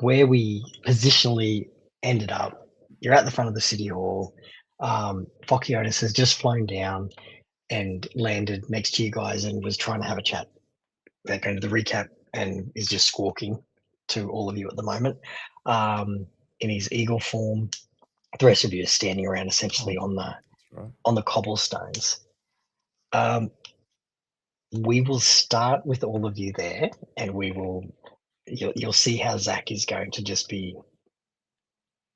where we positionally ended up, you're at the front of the city hall. Fokiotis has just flown down and landed next to you guys and was trying to have a chat. They're going to the recap and is just squawking to all of you at the moment in his eagle form. The rest of you are standing around essentially on the cobblestones. We will start with all of you there, and you'll see how Zach is going to just be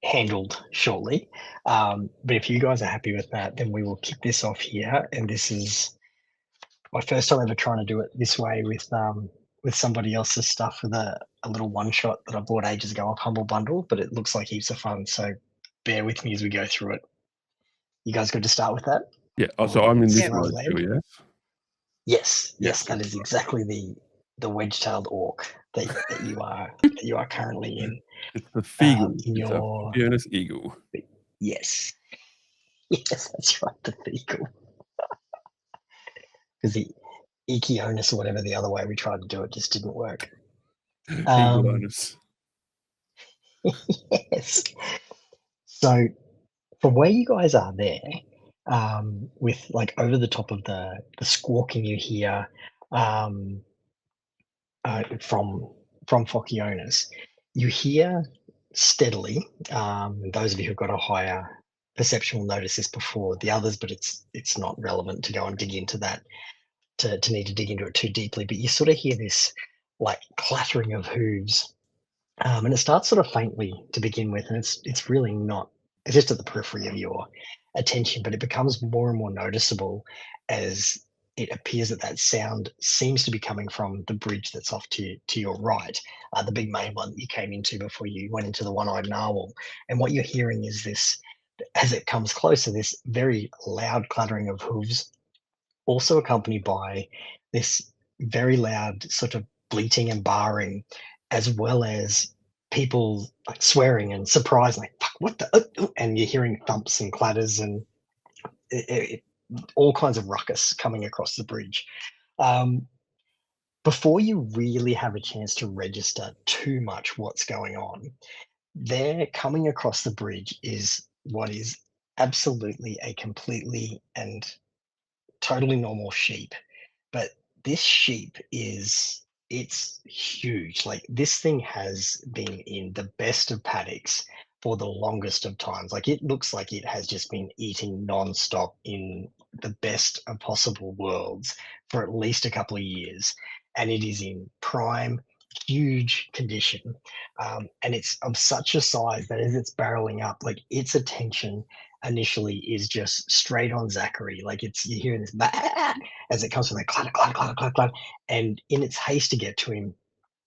handled shortly. But if you guys are happy with that, then we will kick this off here. And this is my first time ever trying to do it this way with somebody else's stuff with a little one shot that I bought ages ago off Humble Bundle, but it looks like heaps of fun. So bear with me as we go through it. You guys good to start with that? Yeah. Oh, so I'm in this Slow mode land? too, yes? Yes, that is exactly the wedge-tailed orc that you are currently in. It's the Feagle. In It's a your Fiona's eagle. yes, that's right, the Feagle. Because the Egginator or whatever the other way we tried to do it just didn't work. Eagle-onus. Yes. So from where you guys are there, with like over the top of the squawking you hear from Fokionis, you hear steadily. Those of you who've got a higher perception will notice this before the others, but it's not relevant to go and dig into that to need to dig into it too deeply. But you sort of hear this like clattering of hooves, and it starts sort of faintly to begin with, and it's really not. It's just at the periphery of your attention, but it becomes more and more noticeable as it appears that sound seems to be coming from the bridge that's off to your right, the big main one that you came into before you went into the one-eyed narwhal. And what you're hearing is this, as it comes closer, this very loud clattering of hooves, also accompanied by this very loud sort of bleating and barring, as well as people like swearing and surprise, like "Fuck, what the?" And you're hearing thumps and clatters and all kinds of ruckus coming across the bridge. Before you really have a chance to register too much what's going on, there coming across the bridge is what is absolutely a completely and totally normal sheep. But this sheep it's huge. Like this thing has been in the best of paddocks for the longest of times. Like it looks like it has just been eating nonstop in the best of possible worlds for at least a couple of years. And it is in prime, huge condition. And it's of such a size that as it's barreling up, like its attention initially is just straight on Zachary. Like you're hearing this bah! As it comes from the clatter, clatter, clatter, clatter, clatter, and in its haste to get to him,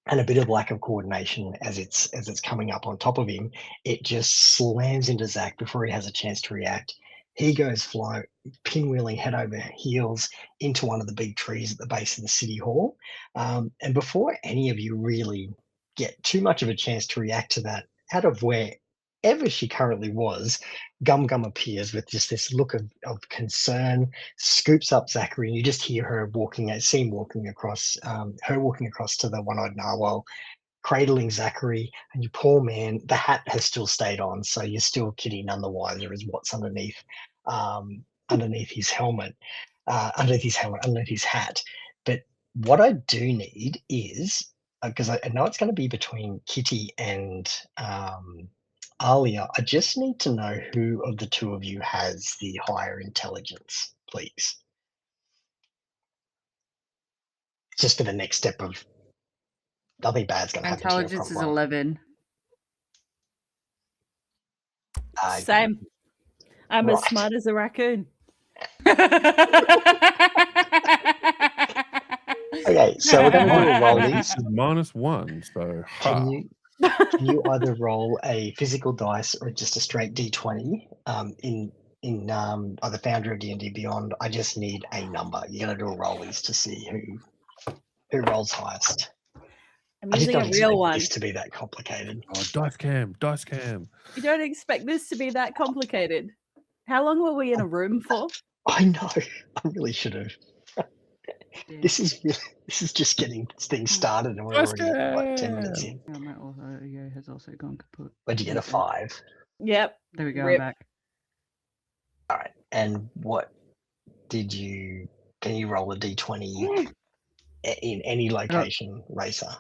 and a bit of lack of coordination as it's coming up on top of him, it just slams into Zach before he has a chance to react. He goes flying, pinwheeling head over heels into one of the big trees at the base of the city hall. And before any of you really get too much of a chance to react to that, out of wherever she currently was, Gum Gum appears with just this look of concern, scoops up Zachary, and you just hear her walking across to the one-eyed narwhal, cradling Zachary, and you poor man, the hat has still stayed on, so you're still kidding none the wiser as what's underneath his helmet, underneath his hat. But what I do need is, because I know it's going to be between Kitty and Alia, I just need to know who of the two of you has the higher intelligence, please. Just for the next step of nothing bad's going to happen to you. Intelligence is 11. Same. I'm as smart as a raccoon. Okay, so we're going to do a roll. -1, so can you either roll a physical dice or just a straight d20 in either Founder or D&D Beyond? I just need a number. You're going to do a rollies to see who rolls highest. I'm using a real one. This to be that complicated. Oh, dice cam. You don't expect this to be that complicated. How long were we in a room for? I know. I really should have. Yeah. This is just getting things started, and we're Let's already like 10 minutes go. in. Oh, my audio has also gone kaput. Where'd you get a Okay. 5? Yep. There we go. Rip. I'm back. All right. And what did you? Can you roll a d20 in any location, Racer?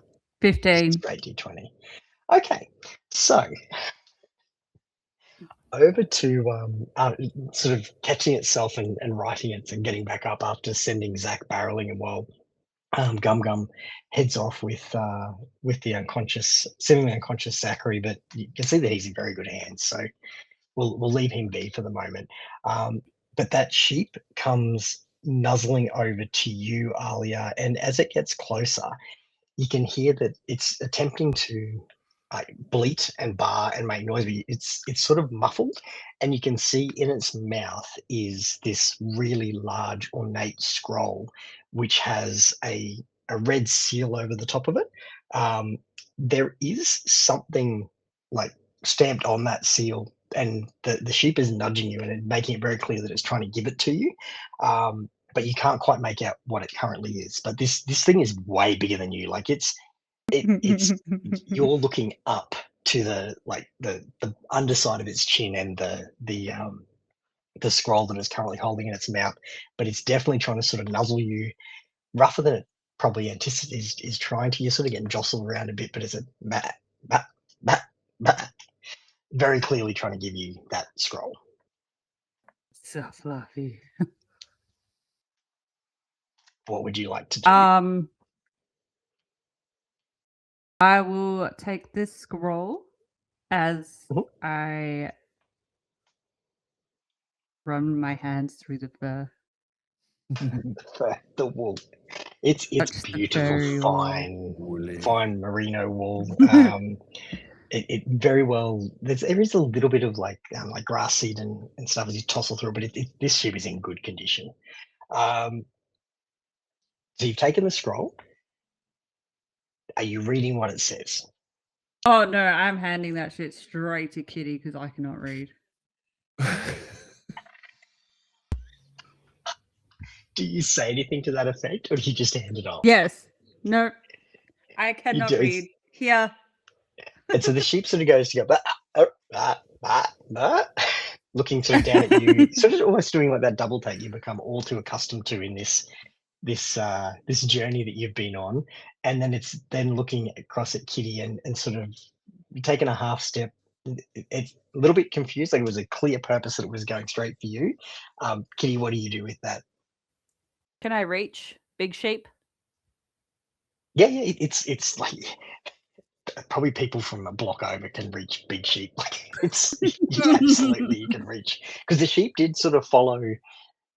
15. Straight d20. Okay. So over to sort of catching itself and righting it and getting back up after sending Zach barreling, and while Gum Gum heads off with the unconscious, seemingly unconscious Zachary, but you can see that he's in very good hands. So we'll leave him be for the moment. But that sheep comes nuzzling over to you, Alia, and as it gets closer, you can hear that it's attempting to bleat and bar and make noise, but it's sort of muffled, and you can see in its mouth is this really large ornate scroll, which has a red seal over the top of it. There is something like stamped on that seal, and the sheep is nudging you and making it very clear that it's trying to give it to you. But you can't quite make out what it currently is. But this thing is way bigger than you. Like it's you're looking up to the underside of its chin and the scroll that it's currently holding in its mouth, but it's definitely trying to sort of nuzzle you rougher than it probably anticipates. Is trying to, you sort of get jostled around a bit, but it's a bat, bat, bat, bat, very clearly trying to give you that scroll. So fluffy. What would you like to do? I will take this scroll as Mhm. I run my hands through the fur. The wool. It's Touch the beautiful, furry wool. fine merino wool. It very well. There is a little bit of like grass seed and stuff as you tossle through, but this sheep is in good condition. So you've taken the scroll. Are you reading what it says? Oh no, I'm handing that shit straight to Kitty because I cannot read. Do you say anything to that effect, or do you just hand it off? Yes. No. I You cannot do. read. Here. And so the sheep sort of goes to go, looking sort of down at you, sort of almost doing like that double take you become all too accustomed to in this journey that you've been on. And then it's then looking across at Kitty and sort of taking a half step. It's a little bit confused, like it was a clear purpose that it was going straight for you. Kitty, what do you do with that? Can I reach big sheep? Yeah, it's like probably people from a block over can reach big sheep. Like it's absolutely you can reach, because the sheep did sort of follow,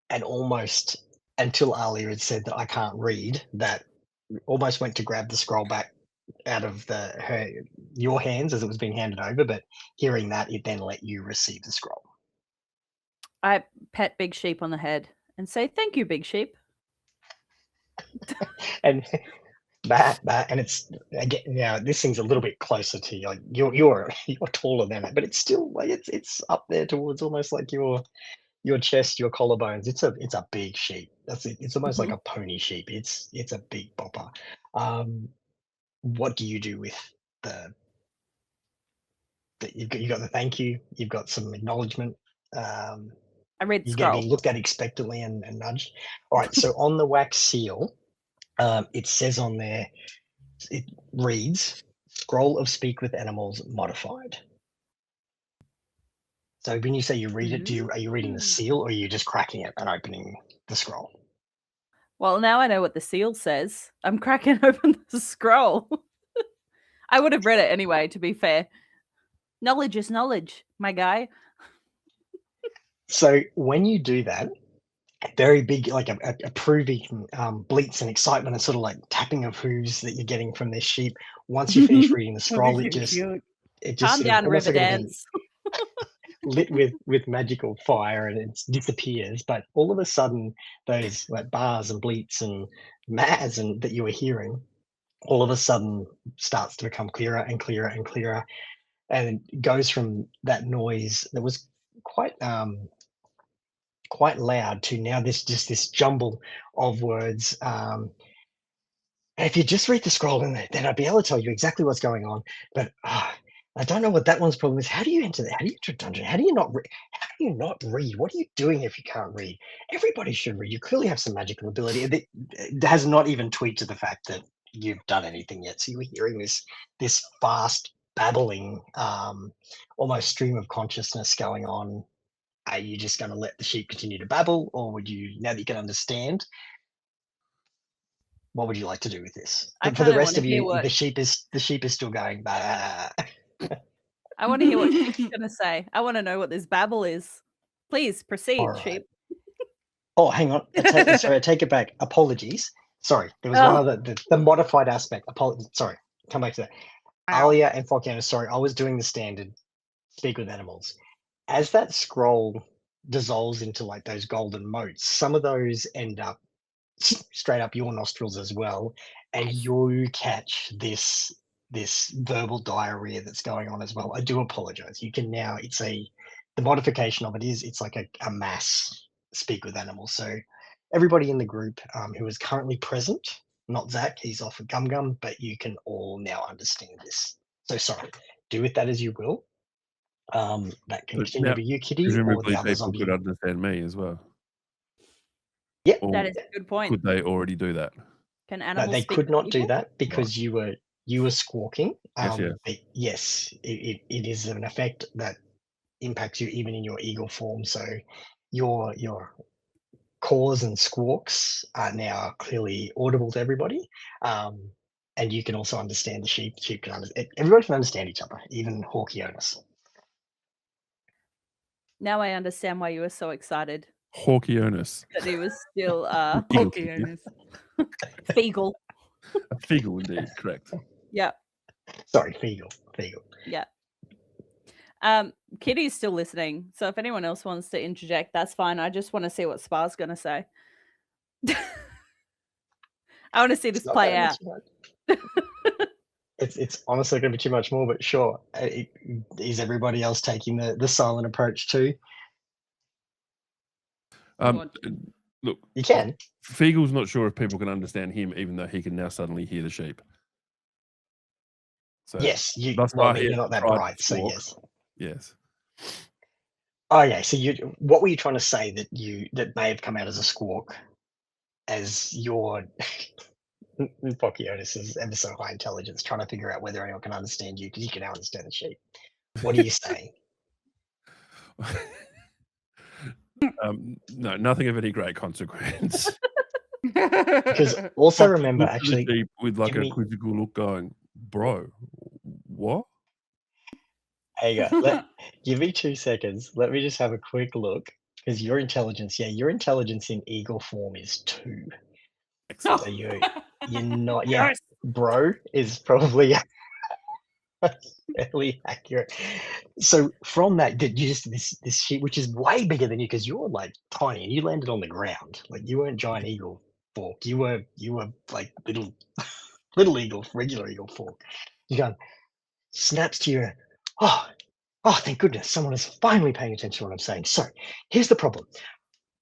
and almost until Alia had said that I can't read, that almost went to grab the scroll back out of your hands as it was being handed over, but hearing that, it then let you receive the scroll. I pet big sheep on the head and say, "Thank you, big sheep." And that and it's again, now this thing's a little bit closer to you. Like you're taller than it, but it's still like it's up there towards almost like your chest, your collarbones. It's a big sheep. That's it. It's almost like a pony sheep. It's a big bopper. What do you do with the you got the thank you, you've got some acknowledgement. I read the You're scroll. getting looked at expectantly and nudged. All right, so on the wax seal, it says on there, it reads, "Scroll of Speak with Animals modified." So when you say you read it, are you reading the seal, or are you just cracking it and opening the scroll? Well, now I know what the seal says. I'm cracking open the scroll. I would have read it anyway, to be fair. Knowledge is knowledge, my guy. So when you do that, very big, like a proving bleats and excitement and sort of like tapping of hooves that you're getting from this sheep. Once you finish reading the scroll, it just Calm sort of down, almost like everything Riverdance. lit with magical fire, and it disappears. But all of a sudden, those like bars and bleats and ma's and that you were hearing, all of a sudden starts to become clearer and clearer and clearer, and it goes from that noise that was quite quite loud to now this jumble of words. And if you just read the scroll, then I'd be able to tell you exactly what's going on. But I don't know what that one's problem is. How do you enter that? How do you enter a dungeon? How do you not read? What are you doing if you can't read? Everybody should read. You clearly have some magical ability. It has not even tweaked to the fact that you've done anything yet. So you're hearing this fast babbling, almost stream of consciousness going on. Are you just going to let the sheep continue to babble, or would you, now that you can understand, what would you like to do with this? I For the kinda rest wanna of hear you, what the sheep is still going. Bah. I want to hear what she's gonna say. I want to know what this babble is. Please All proceed, right. sheep. Oh, hang on. Sorry, I take it back. Apologies. Sorry, there was one Oh. other, the modified aspect. Sorry, come back to that. Wow. Alia and Falciana, sorry, I was doing the standard speak with animals. As that scroll dissolves into like those golden motes, some of those end up straight up your nostrils as well, and you catch this verbal diarrhea that's going on as well. I do apologize. You can now, the modification of it is it's like a mass speak with animals. So everybody in the group who is currently present, not Zach, he's off at Gum Gum, but you can all now understand this. So sorry, do with that as you will. That can But continue now, to be you, Kitty, or presumably the others people of could you. understand me as well. Yeah, Or That is a good point. could they already do that? Can no, animals they speak could to not do people? that because you were squawking. Yes, yes. Yes, it is an effect that impacts you even in your eagle form. So your caws and squawks are now clearly audible to everybody. And you can also understand the sheep. Sheep can everybody can understand each other, even Hawkionis. Now I understand why you were so excited Hawkionis. that he was still Eagle, Hawkionis. Feagle. A figgle, indeed, correct. Yep. Sorry, Feagle. Yeah. Kitty's still listening, so if anyone else wants to interject, that's fine. I just want to see what Spar's gonna say. I want to see this Not play gonna be out. too much. It's honestly going to be too much more, but sure. Is everybody else taking the silent approach too? Look, You can. Feagle's not sure if people can understand him, even though he can now suddenly hear the sheep. So Yes, thus far he you're hasn't not that tried to bright, so squawk. yes. Yes. Oh yeah, so what were you trying to say that may have come out as a squawk, as your Pocionis is ever so high intelligence, trying to figure out whether anyone can understand you because you can now understand the sheep. What are you saying? No, nothing of any great consequence. Because also remember, Looks at the actually, sheep with like give a me- quizzical look, going, "Bro, what?" there you go. Give me 2 seconds. Let me just have a quick look. Because your intelligence in eagle form is 2. Excellent. So you're not, yeah, bro is probably fairly accurate. So from that, did you just this sheep, which is way bigger than you, because you're like tiny and you landed on the ground, like you weren't giant eagle fork. You were like little eagle, regular eagle fork. You go, snaps to you. Oh, thank goodness, someone is finally paying attention to what I'm saying. So here's the problem.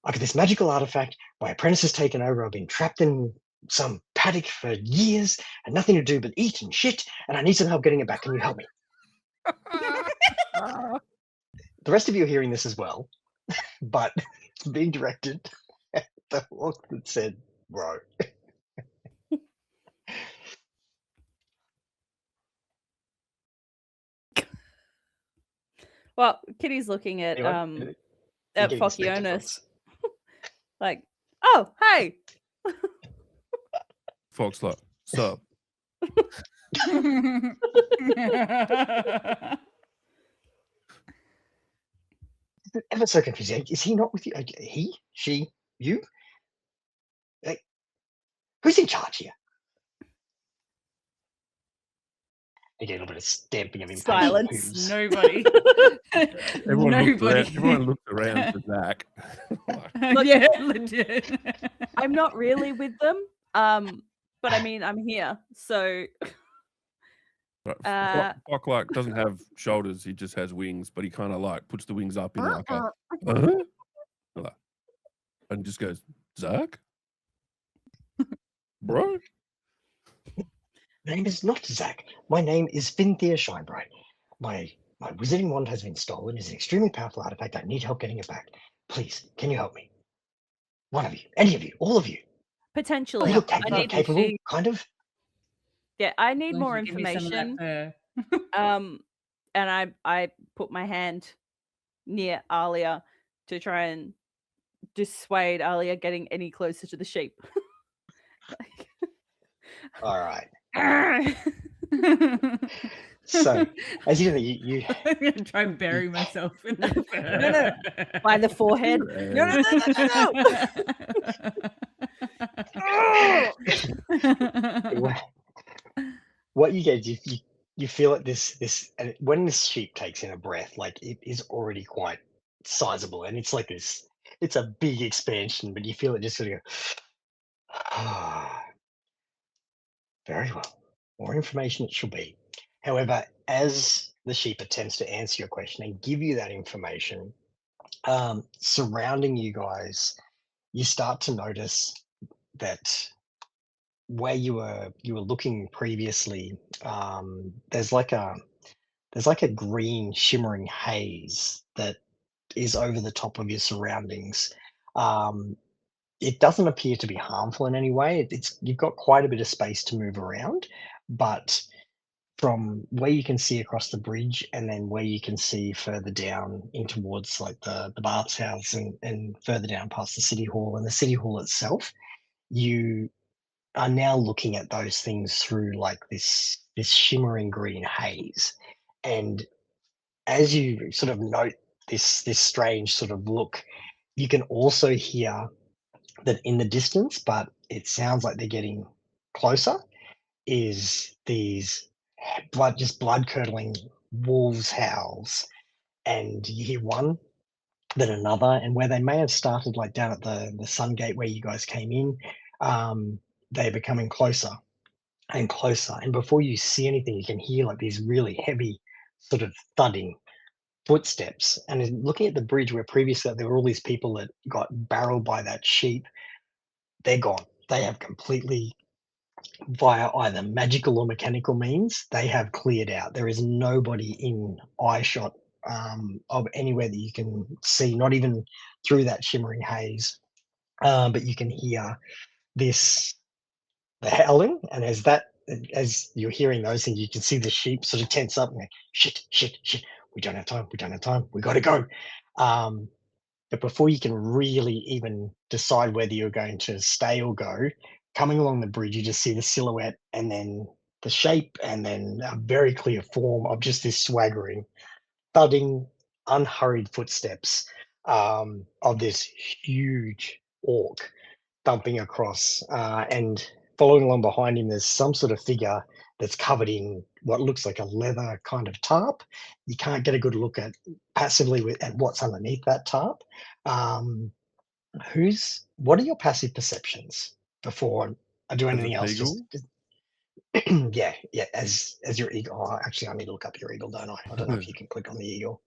I got this magical artifact. My apprentice has taken over. I've been trapped in some paddock for years and nothing to do but eat and shit, and I need some help getting it back. Can you help me? The rest of you are hearing this as well, but it's being directed at the look that said, bro. Well, Kitty's looking at Anyone? at Getting distracted, Focionis, folks. like, oh, hey. Fox like, "Sup?" Ever so confusing. Is he not with you? He? She? You? Like, who's in charge here? You get a little bit of stamping of impatience. Silence. Nobody. Everyone looks around for Zach. Look, Yeah, legit. I'm not really with them, but I mean, I'm here, so Right, Fox like doesn't have shoulders; he just has wings. But he kind of like puts the wings up in like a. and just goes, Zach? Bro? My name is not Zach. My name is Finthea Shinebright. My wizarding wand has been stolen. It's an extremely powerful artifact. I need help getting it back. Please, can you help me? One of you, any of you, all of you. Potentially. You look I capable, need to capable, see- kind of. Yeah, I need Why more don't you give me some of that information. fur? And I put my hand near Alia to try and dissuade Alia getting any closer to the sheep. All right. Like, So, as you know, you I'm gonna try and bury myself in the fur. No. By the forehead. No. what you get, you feel like this, and when this sheep takes in a breath, like it is already quite sizable, and it's like this. It's a big expansion, but you feel it just sort of go. Very well. More information it shall be. However, as the sheep attempts to answer your question and give you that information, surrounding you guys, you start to notice that where you were looking previously, there's like a green shimmering haze that is over the top of your surroundings. It doesn't appear to be harmful in any way. It's you've got quite a bit of space to move around, but from where you can see across the bridge and then where you can see further down in towards like the Barb's house and further down past the city hall and the city hall itself, you are now looking at those things through like this shimmering green haze. And as you sort of note this strange sort of look, you can also hear that in the distance, but it sounds like they're getting closer, is these blood curdling wolves howls, and you hear one, then another, and where they may have started like down at the sun gate where you guys came in, they're becoming closer and closer, and before you see anything, you can hear like these really heavy sort of thudding footsteps. And looking at the bridge where previously there were all these people that got barreled by that sheep, they're gone. They have completely, via either magical or mechanical means, they have cleared out. There is nobody in eyeshot of anywhere that you can see, not even through that shimmering haze. But you can hear the howling, and as you're hearing those things, you can see the sheep sort of tense up and go, shit, we don't have time, we got to go. But before you can really even decide whether you're going to stay or go, coming along the bridge, you just see the silhouette and then the shape and then a very clear form of just this swaggering, thudding, unhurried footsteps of this huge orc thumping across. And following along behind him, there's some sort of figure that's covered in what looks like a leather kind of tarp. You can't get a good look at passively at what's underneath that tarp. What are your passive perceptions before I do As anything a else? eagle? Yeah, as your eagle. Oh, actually, I need to look up your eagle, don't I? I don't know if you can click on the eagle.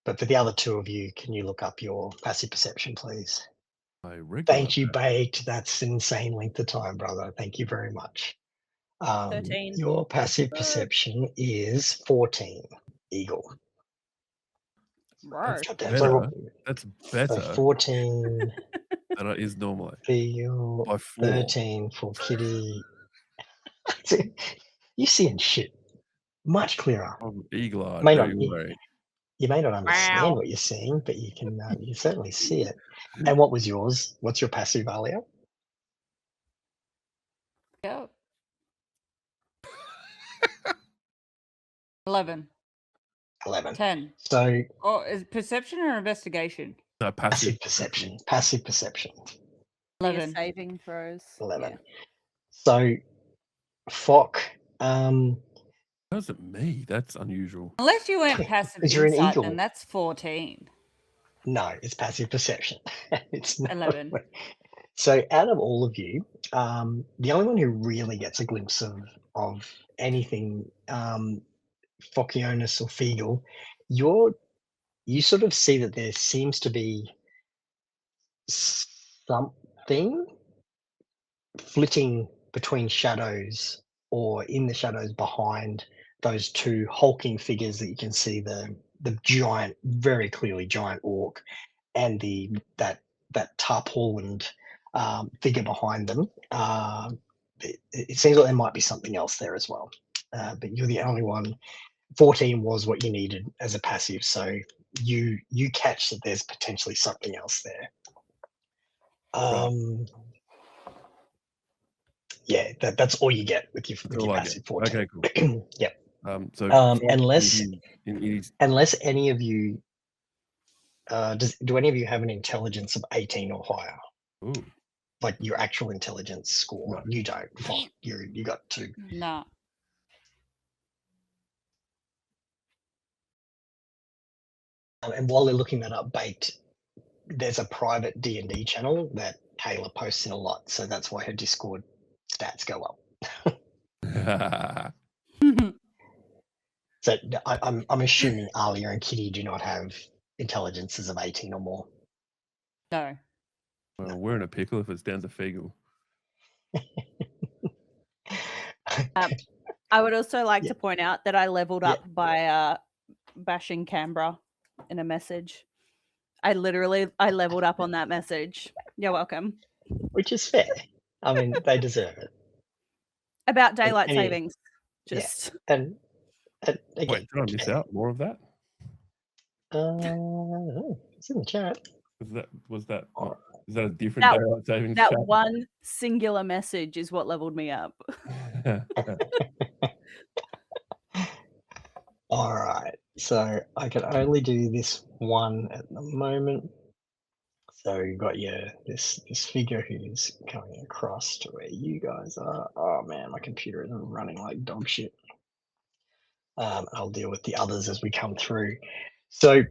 But for the other two of you, can you look up your passive perception, please? Thank you, Baked. That's an insane length of time, brother. Thank you very much. 13. Your passive perception is 14, eagle. Bro. Goddamn, Better. That's so better 14 than it is normally. for you, By 4. 13 for Kitty. You're seeing shit much clearer. I'm eagle-eyed, May don't not- you worry. You may not understand Wow. what you're seeing, but you can certainly see it. And what was yours? What's your passive, Alia? Yep. 11. 11. 10. So Oh, is it perception or investigation? No, passive perception. Passive perception. Your 11. saving throws. 11. Yeah. So Fock, How's it me? That's unusual. Unless you went passive 'Cause you're an insight, eagle. then that's 14. no, it's passive perception. It's not. 11. So out of all of you, the only one who really gets a glimpse of anything, Fockionus or Feegle, you sort of see that there seems to be something flitting between shadows or in the shadows behind those two hulking figures that you can see, the giant, very clearly giant orc, and that tarpaulin figure behind them. It seems like there might be something else there as well, but you're the only one. 14 was what you needed as a passive, so you catch that there's potentially something else there. Yeah, that's all you get with your passive 14. Okay, cool. Yep. So unless in any of you do any of you have an intelligence of 18 or higher? ooh, Like your actual intelligence score? No. You don't. Fine. You got 2. Nah. And while they're looking that up, Baked, there's a private D&D channel that Kayla posts in a lot, so that's why her Discord stats go up. So I'm assuming Alia and Kitty do not have intelligences of 18 or more. No. well, we're in a pickle if it's down to Feagle. I would also like Yeah. to point out that I leveled Yeah. up by bashing Canberra in a message. I leveled up on that message. You're welcome. Which is fair. I mean, they deserve it. About daylight any- savings. yeah. Just And again, Wait, did I miss out more of that? It's in the chat. Was that is that a different That- daylight savings that chat? one singular message is what leveled me up. All right, so I can only do this one at the moment. So you've got this figure who's coming across to where you guys are. Oh man, my computer is running like dog shit. I'll deal with the others as we come through. So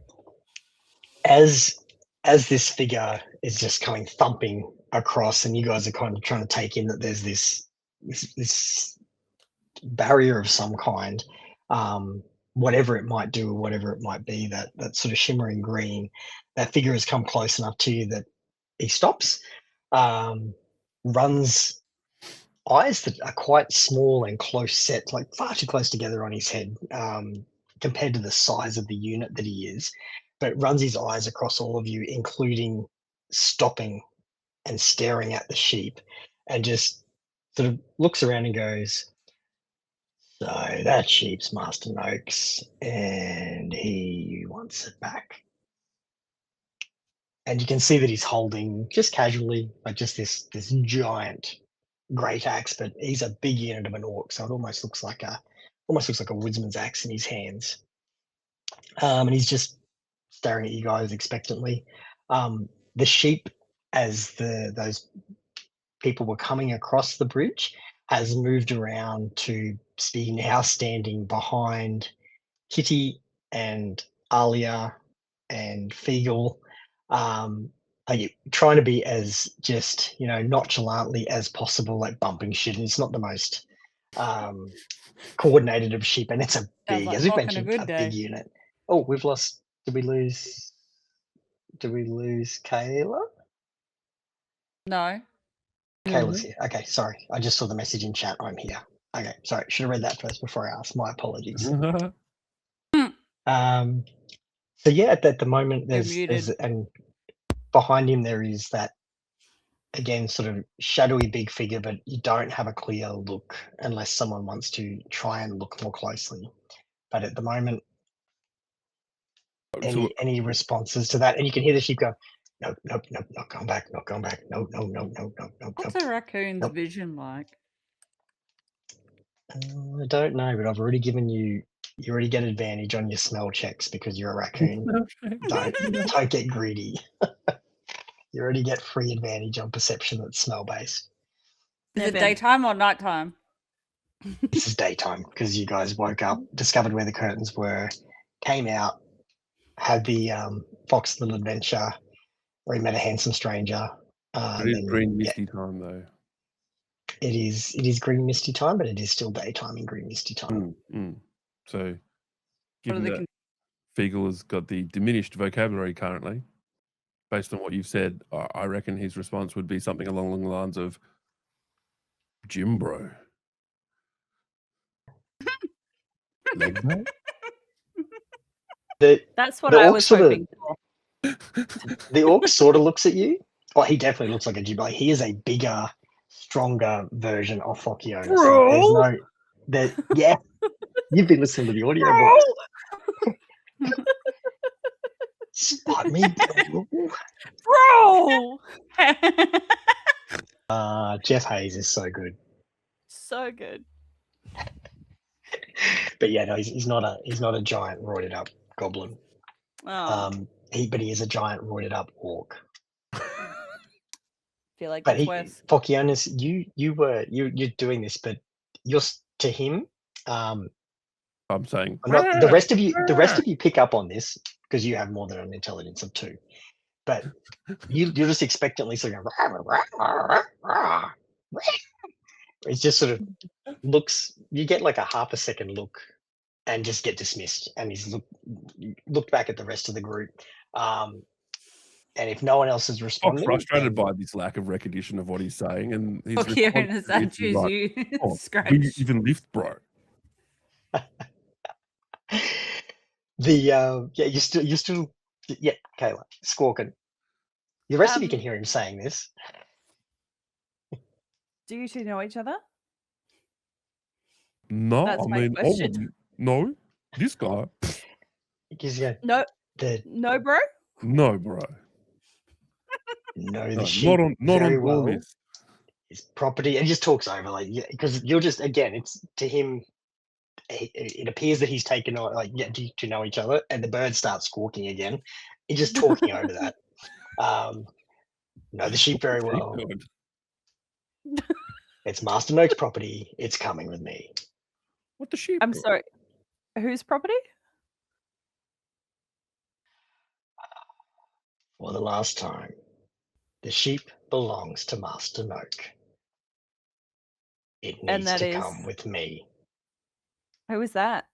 as this figure is just coming thumping across, and you guys are kind of trying to take in that there's this barrier of some kind, whatever it might do or whatever it might be, that sort of shimmering green, that figure has come close enough to you that he stops, runs eyes that are quite small and close set, like far too close together on his head, compared to the size of the unit that he is, but runs his eyes across all of you, including stopping and staring at the sheep, and just sort of looks around and goes, "So that sheep's Master Noak's, and he wants it back." And you can see that he's holding, just casually, like just this giant great axe, but he's a big unit of an orc, so it almost looks like a woodsman's axe in his hands. And he's just staring at you guys expectantly. The sheep, as those people were coming across the bridge, has moved around to be now standing behind Kitty and Alia and Feagle, like trying to be as just nonchalantly as possible, like bumping shit. And it's not the most coordinated of sheep, and it's a big, like as we've rocking a mentioned, good a day. big unit. Oh, we've lost. Did we lose Kayla? No. Kayla's here. Okay, sorry. I just saw the message in chat. I'm here. Okay, sorry. Should have read that first before I asked. My apologies. So yeah, at the moment there's and behind him there is that, again, sort of shadowy big figure, but you don't have a clear look unless someone wants to try and look more closely. But at the moment, any responses to that, and you can hear the sheep go, "Nope, nope, nope, not going back, not going back, no, no, no, no, no, no." What's a raccoon's vision like? I don't know, but I've already given you. You already get advantage on your smell checks because you're a raccoon. Don't get greedy. You already get free advantage on perception that's smell based. Is it daytime or nighttime? This is daytime because you guys woke up, discovered where the curtains were, came out, had the Fox little adventure where he met a handsome stranger. It is green misty time though. It is green misty time, but it is still daytime in green misty time. So, given that Feagle has got the diminished vocabulary currently, based on what you've said, I reckon his response would be something along the lines of Jim bro. Leg day? That's what the I orc was sort of hoping for. the orc sort of looks at you. Oh, he definitely looks like a Jim. Like he is a bigger, stronger version of Fokionis. Bro? There's no that. Yeah, you've been listening to the audio books. Spot me, bro. Bro! Jeff Hayes is so good. So good. But yeah, no, he's not a giant roided up goblin. Oh, But he is a giant roided up orc. feel like But that's worse. Fokionis, you're doing this, but you're to him. I'm saying The rest of you pick up on this because you have more than an intelligence of 2. But you're just expectantly sort of it just sort of looks. You get like a half a second look, and just get dismissed. And he's looked back at the rest of the group. And if no one else is I'm responding, frustrated by this lack of recognition of what he's saying, and his Fokionis, I choose like, you. "Oh, Scratch. we even lift, bro." you're still Kayla squawking. The rest of you can Um, hear him saying this. Do you two know each other? No, That's I my mean, question. no, this guy, Because yeah, No, the no, bro. no, bro, the no, sheep not very on well. list. His property, and he just talks over because you're just again, it's to him. It appears that he's taken on do you know each other, and the bird starts squawking again. He's just talking over that. Know the sheep very well. Good. It's Master Noak's property. It's coming with me. What the sheep? I'm sorry. Whose property? For the last time, the sheep belongs to Master Noak. It And needs that to is- come with me. Who is that?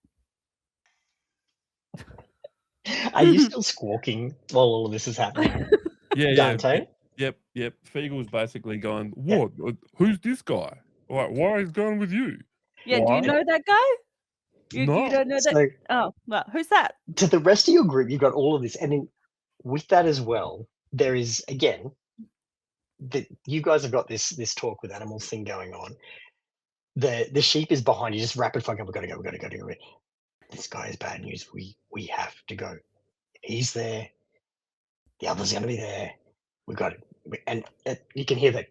Are you still squawking while all of this is happening, Yeah, Dante? Yep. Fiegel's basically going, "What? Who's this guy? Why is he going with you?" Yeah, do Why? you know that guy? You No. don't know that? So Oh, well, who's that? to the rest of your group, you've got all of this, and then with that as well, there is again that you guys have got this talk with animals thing going on. The sheep is behind you, just rapid fire. We gotta go. This guy is bad news. We have to go. He's there. The other's gonna be there. We got it. And you can hear that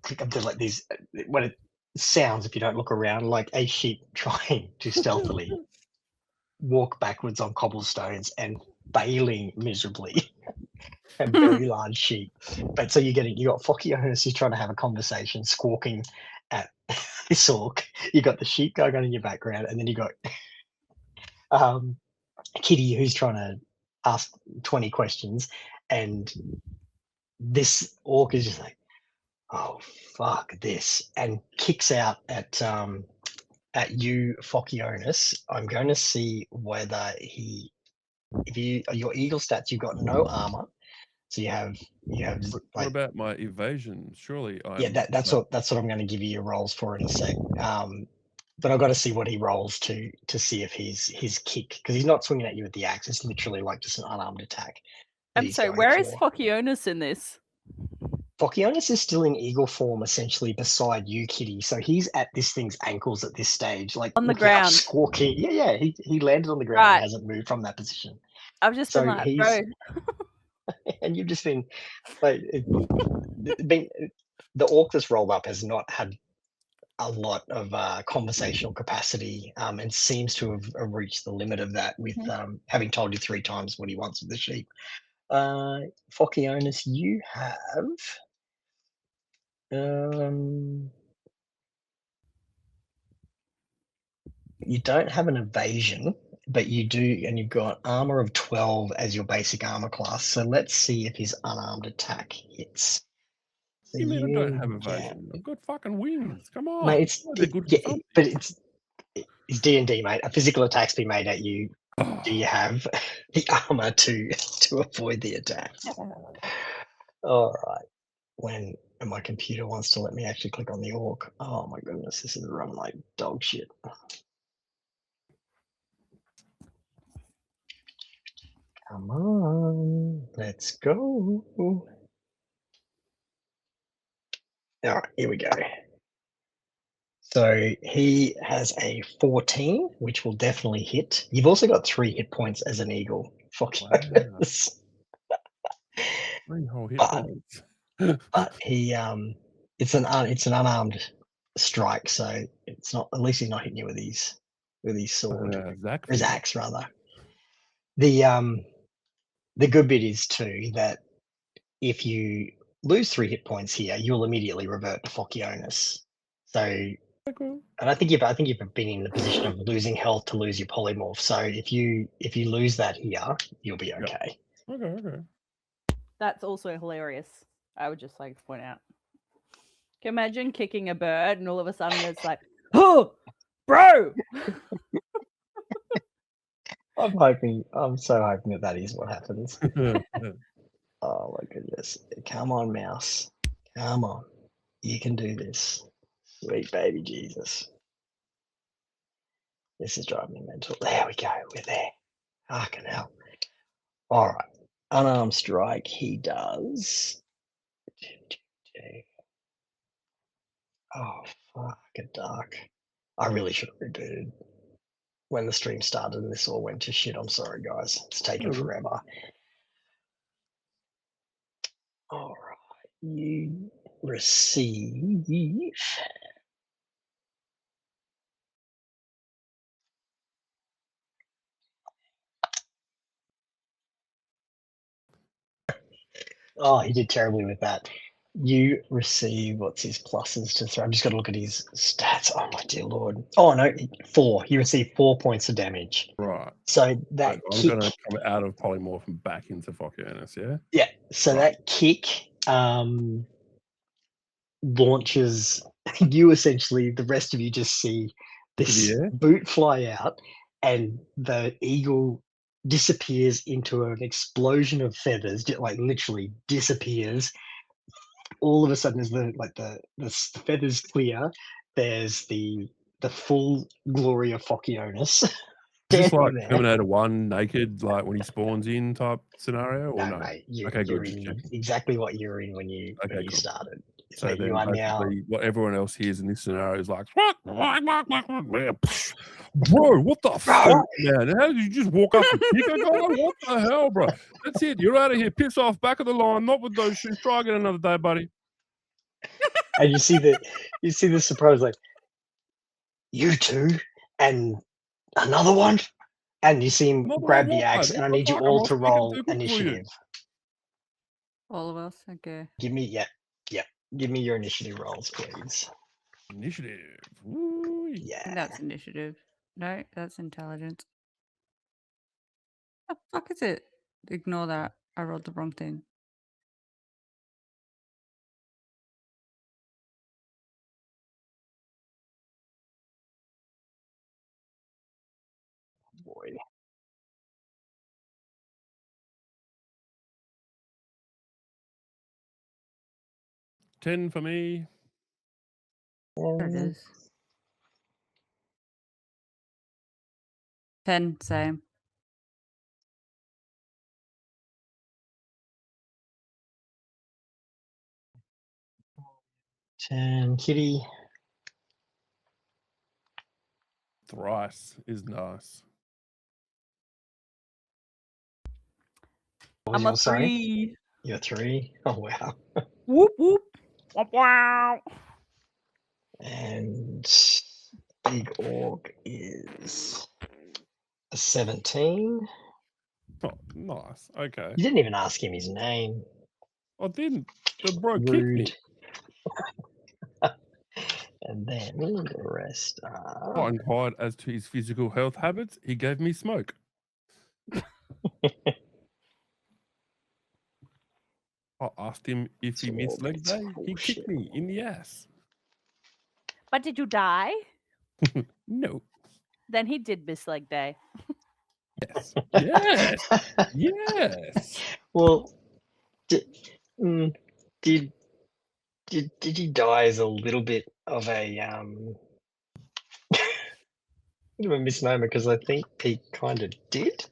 click up to like these when it sounds if you don't look around like a sheep trying to stealthily walk backwards on cobblestones and bailing miserably. A very large sheep. But so you got Fokionis who's trying to have a conversation, squawking at this orc. You got the sheep going on in your background, and then you got Kitty who's trying to ask 20 questions, and this orc is just like, oh fuck this, and kicks out at you, Fokionis. I'm going to see whether your eagle stats, you've got no armor, so you have What like about my evasion? Surely I. yeah, that's what I'm going to give you your rolls for in a sec. But I've got to see what he rolls to see if his kick, because he's not swinging at you with the axe. It's literally like just an unarmed attack. that I'm he's sorry, going where is for. Fokionis in this? Fokionis is still in eagle form, essentially beside you, Kitty. So he's at this thing's ankles at this stage, like On the without ground. squawking. Yeah. He landed on the ground Right. and hasn't moved from that position. I've just So been like, he's bro. and you've just been like the orc that's rolled up has not had a lot of conversational capacity, and seems to have reached the limit of that with having told you 3 times what he wants with the sheep. Fokionis, you have you don't have an evasion, but you do, and you've got armor of 12 as your basic armor class. So let's see if his unarmed attack hits. So You mean I don't have get- evasion? I've got fucking wings. Come on. Mate, They're good for something. but it's D&D, mate. A physical attack's been made at you. Do you have the armor to avoid the attack? All right. When my computer wants to let me actually click on the orc. Oh my goodness, this is running like dog shit. Come on, let's go. All right, here we go. So he has a 14, which will definitely hit. You've also got 3 hit points as an eagle. Fuck Wow. yes. 3 whole hit But- points. But he it's an unarmed strike, so it's not, at least he's not hitting you with his sword. Zach Or his feel? axe rather. The good bit is too that if you lose 3 hit points here, you'll immediately revert to Phocyonis. So Cool. and I think you've been in the position of losing health to lose your polymorph. So if you lose that here, you'll be okay. Okay. That's also hilarious. I would just like to point out. Can you imagine kicking a bird and all of a sudden it's like, oh, bro! I'm so hoping that is what happens. Oh my goodness. Come on, mouse. Come on. You can do this. Sweet baby Jesus. This is driving me mental. There we go. We're there. Fucking hell. All right. Unarmed strike. He does. Oh, fucking dark. I really should have rebooted when the stream started and this all went to shit. I'm sorry, guys. It's taken forever. All right. You receive. Oh, he did terribly with that. You receive, what's his pluses to throw? I'm just got to look at his stats. Oh, my dear Lord. Oh, no, 4. You receive 4 points of damage. Right. So that I'm kick. going to come out of polymorph and back into Phocyonis, yeah? Yeah. So Right. that kick launches you essentially, the rest of you just see this air? boot fly out and the eagle disappears into an explosion of feathers, like literally disappears. All of a sudden, as the feathers clear, there's the full glory of Phocyonis. Is this like there. Terminator 1 naked, like when he spawns in type scenario, or no? Mate, Okay, you're good. in exactly what you were in when you Okay, cool. started. So that then you are now. basically what everyone else hears in this scenario is like, bro, what the fuck, man? How did you just walk up and kick a guy? What the hell, bro? That's it. You're out of here. Piss off. Back of the line. Not with those shoes. Try again another day, buddy. And you see the surprise, like, you two and another one, and you see him Another grab one, the axe, what and I the need you fuck? all Am I to speaking roll too quick for you? initiative. All of us. Okay. Give me give me your initiative rolls, please. Initiative. Ooh, I Yeah. think that's initiative. No, that's intelligence. What the fuck is it? Ignore that. I rolled the wrong thing. Boy. $10 for me. There it is. 10, same. Kitty. Thrice is nice. What was I'm a your, sorry? 3. You're 3. Oh wow. Whoop, whoop. Wow, wow. And big orc is a 17. Oh, nice. Okay. You didn't even ask him his name. I didn't. The bro kicked me. Rude. And then the rest are. I inquired as to his physical health habits. He gave me smoke. I asked him if he missed leg day. He kicked me in the ass. But did you die? No. Then he did miss leg day. Yes. Yes. Yes. Well, did he die as a little bit of a bit of a misnomer? Because I think he kind of did.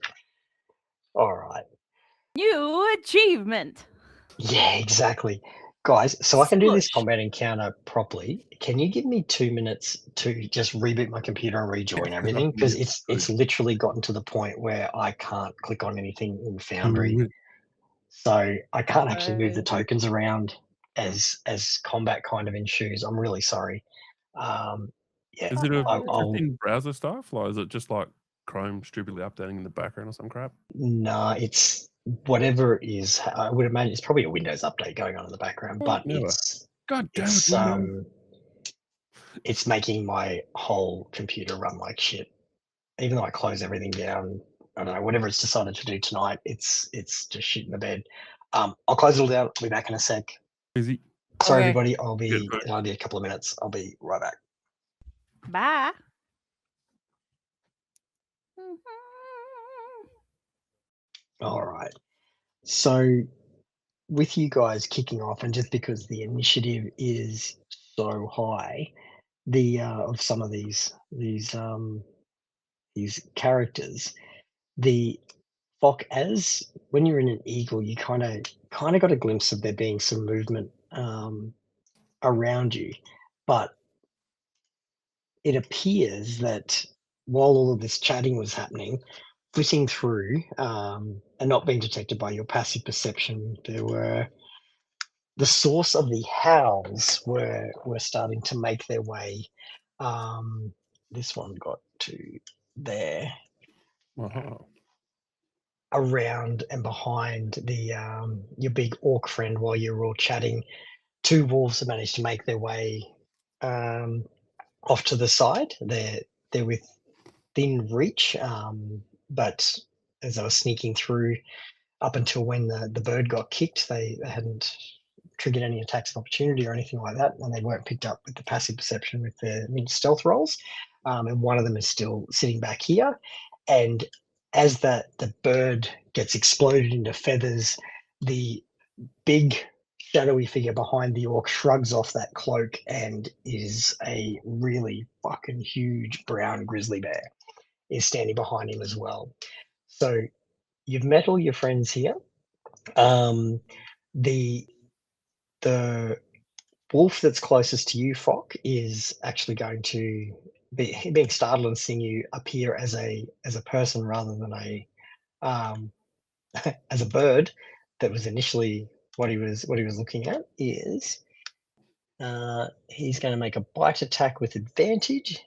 All right. New achievement. Yeah, exactly. Guys, so I can do this Smush. combat encounter properly. Can you give me 2 minutes to just reboot my computer and rejoin Yeah, everything? Because yeah, it's literally gotten to the point where I can't click on anything in Foundry. do it. So I can't actually move the Okay. tokens around as combat kind of ensues. I'm really sorry. Yeah, Is it a I'll, just I'll in browser stuff? Like, is it just like Chrome stupidly updating in the background or some crap? nah, it's whatever it is. I would imagine it's probably a Windows update going on in the background, Oh, but never. God damn it, Windows. it's making my whole computer run like shit. Even though I close everything down, I don't know, whatever it's decided to do tonight, it's just shit in the bed. I'll close it all down. I'll be back in a sec. Busy. Sorry, Okay. everybody. Good, It'll be a couple of minutes. I'll be right back. Bye. All right. So with you guys kicking off, and just because the initiative is so high, the of some of these characters, the Fock, as when you're in an eagle, you kind of got a glimpse of there being some movement around you, but it appears that while all of this chatting was happening, flitting through and not being detected by your passive perception, there were the source of the howls were starting to make their way. This one got to there. Uh-huh. Around and behind the your big orc friend while you were all chatting. Two wolves have managed to make their way off to the side. They're within reach, but as they were sneaking through, up until when the bird got kicked, they hadn't triggered any attacks of opportunity or anything like that, and they weren't picked up with the passive perception with their stealth rolls. And one of them is still sitting back here. And as the bird gets exploded into feathers, the big shadowy figure behind the orc shrugs off that cloak and is a really fucking huge brown grizzly bear is standing behind him as well. So you've met all your friends here. The wolf that's closest to you, Fock, is actually going to be being startled and seeing you appear as a person rather than a as a bird. That was initially what he was looking at. Is he's going to make a bite attack with advantage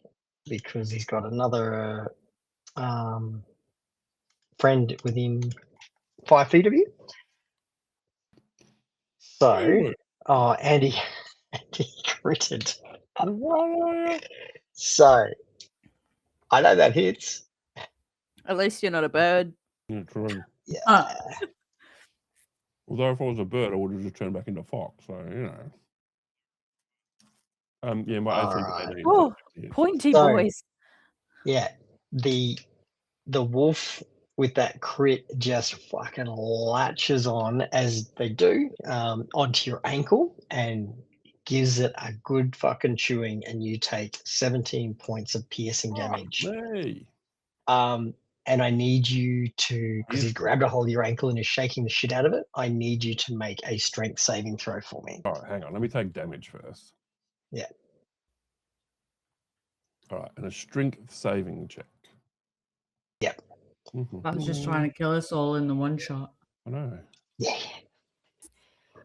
because he's got another friend within 5 feet of you. So, Andy critted. So, I know that hits. At least you're not a bird. Yeah, true. Yeah. Although if I was a bird, I would have just turned back into a fox. So yeah, my All AC right. Oh, pointy So- boys. Yeah, the wolf with that crit just fucking latches on, as they do, onto your ankle and gives it a good fucking chewing, and you take 17 points of piercing damage. Hey. And I need you to, because Yes. he grabbed a hold of your ankle and is shaking the shit out of it, I need you to make a strength saving throw for me. All right, hang on. Let me take damage first. Yeah. All right, and a strength saving check. Yep. I was just trying to kill us all in the one shot. I know. Yeah.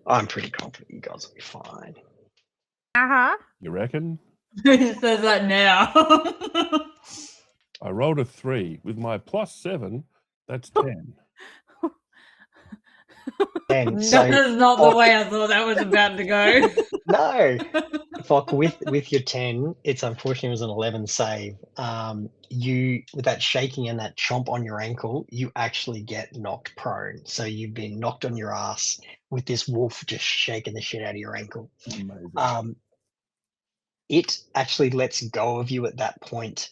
I'm pretty confident you guys will be fine. Uh-huh. You reckon? It says that now. I rolled a 3 with my +7. That's 10. And That so, is not the way I thought that was about to go. no, Fock, with your 10, it's unfortunately it was an 11 save. You, with that shaking and that chomp on your ankle, you actually get knocked prone. So you've been knocked on your ass with this wolf just shaking the shit out of your ankle. Amazing. It actually lets go of you at that point,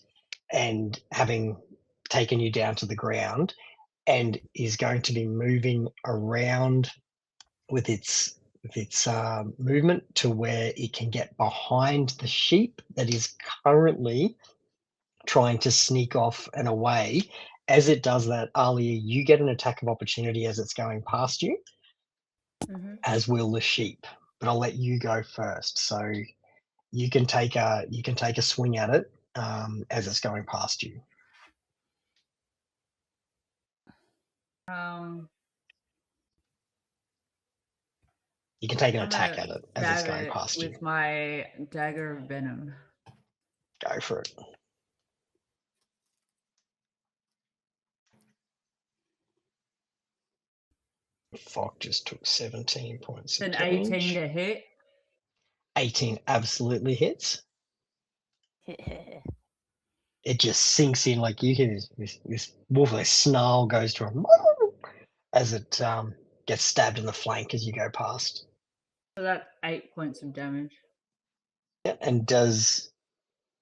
and having taken you down to the ground and is going to be moving around with its movement to where it can get behind the sheep that is currently trying to sneak off and away. As it does that, Alia, you get an attack of opportunity as it's going past you, as will the sheep. But I'll let you go first, so you can take a swing at it as it's going past you. You can take an attack at it as it's going past you. With my dagger of venom. Go for it. Fock just took 17 points of An damage. 18 to hit. 18 absolutely hits. It just sinks in, like you hear this wolf, a snarl goes to him as it gets stabbed in the flank as you go past. So that's 8 points of damage. Yeah, and does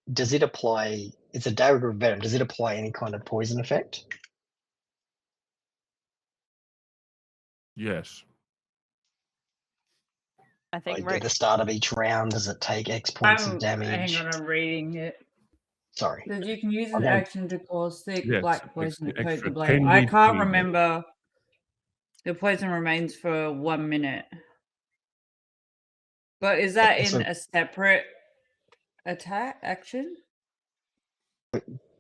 it apply? It's a dagger of venom. Does it apply any kind of poison effect? Yes. I think Like at the start of each round, does it take X points of damage? Hang on, I'm reading it. Sorry. Because you can use an action to cause thick Yes, black poison to extra coat the 10 blade. I can't DP. remember. The poison remains for 1 minute. But is that in a separate attack action?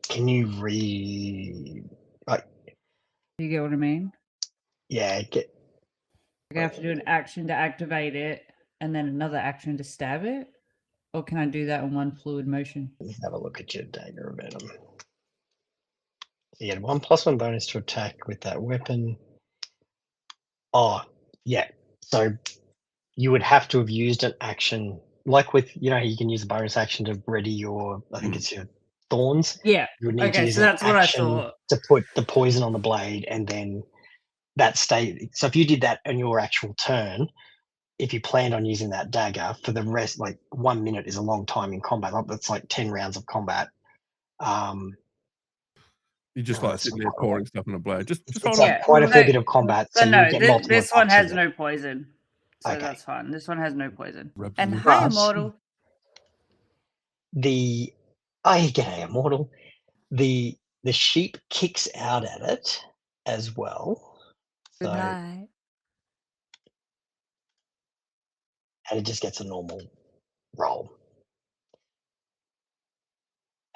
Can you read? Like, You get what I mean? yeah. I have to do an action to activate it, and then another action to stab it? Or can I do that in one fluid motion? Let's have a look at your dagger of venom. You get 1+1 bonus to attack with that weapon. Oh, yeah. So you would have to have used an action, like with, you can use a bonus action to ready your, I think it's your thorns. Yeah. You would need to Okay, use so an that's what I action thought. to put the poison on the blade, and then that stay. So if you did that on your actual turn, if you planned on using that dagger for the rest, like 1 minute is a long time in combat. That's like 10 rounds of combat. You just like sitting there pouring stuff on a blade. Just It's hold like on. quite a fair bit of combat. So no, you get multiple this one attacks has with it. no poison. So Okay. that's fine. This one has no poison. And Hi, But- Immortal. G'day, Immortal. The sheep kicks out at it as well. Good So, night. and it just gets a normal roll.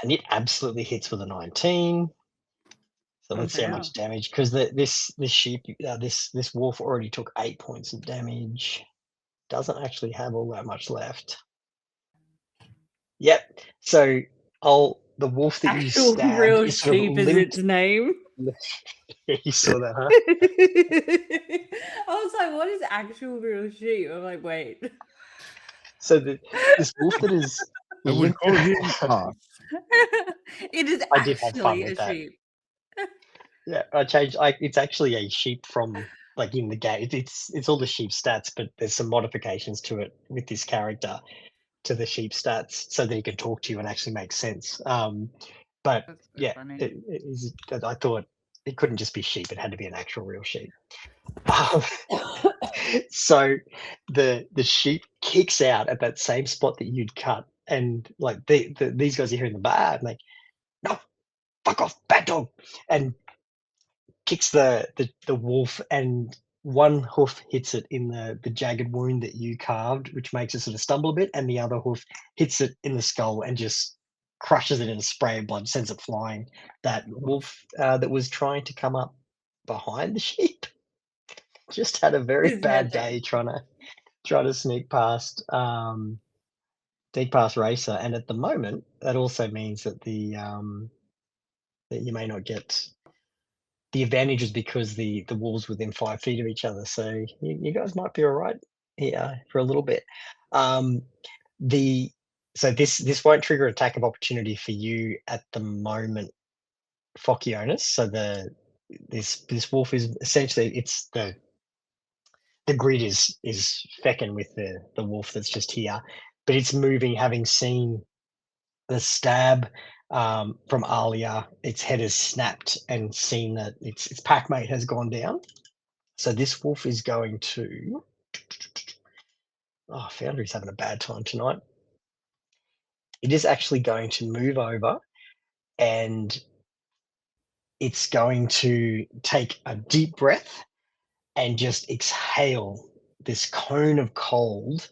And it absolutely hits with a 19. So let's see how much damage, because this sheep, this wolf already took 8 points of damage. Doesn't actually have all that much left. Yep. So the wolf that you Actual stabbed real is sort of sheep is its name. You saw that, huh? I was like, what is actual real sheep? I'm like, wait. So this wolf that is And we call him Pass. It is I did have fun actually a with that. sheep. Yeah, I changed. It's actually a sheep from like in the game. It's all the sheep stats, but there's some modifications to it with this character to the sheep stats so that he can talk to you and actually make sense. But That's so yeah, funny. I thought it couldn't just be sheep; it had to be an actual real sheep. So the sheep kicks out at that same spot that you'd cut, and like these guys are hearing the bad, and like, no, fuck off, bad dog, and kicks the wolf, and one hoof hits it in the jagged wound that you carved, which makes it sort of stumble a bit, and the other hoof hits it in the skull and just crushes it in a spray of blood, sends it flying. That wolf that was trying to come up behind the sheep just had a very bad day trying to sneak past Racer, and at the moment that also means that that you may not get the advantage, is because the wolves within 5 feet of each other, so you guys might be all right here for a little bit. So this won't trigger attack of opportunity for you at the moment, Phocionis. So this wolf is essentially, it's the grid is fecking with the wolf that's just here, but it's moving, having seen the stab. from Alia. Its head has snapped and seen that its packmate has gone down. So this wolf is going to. Oh, Foundry's having a bad time tonight. It is actually going to move over and it's going to take a deep breath and just exhale this cone of cold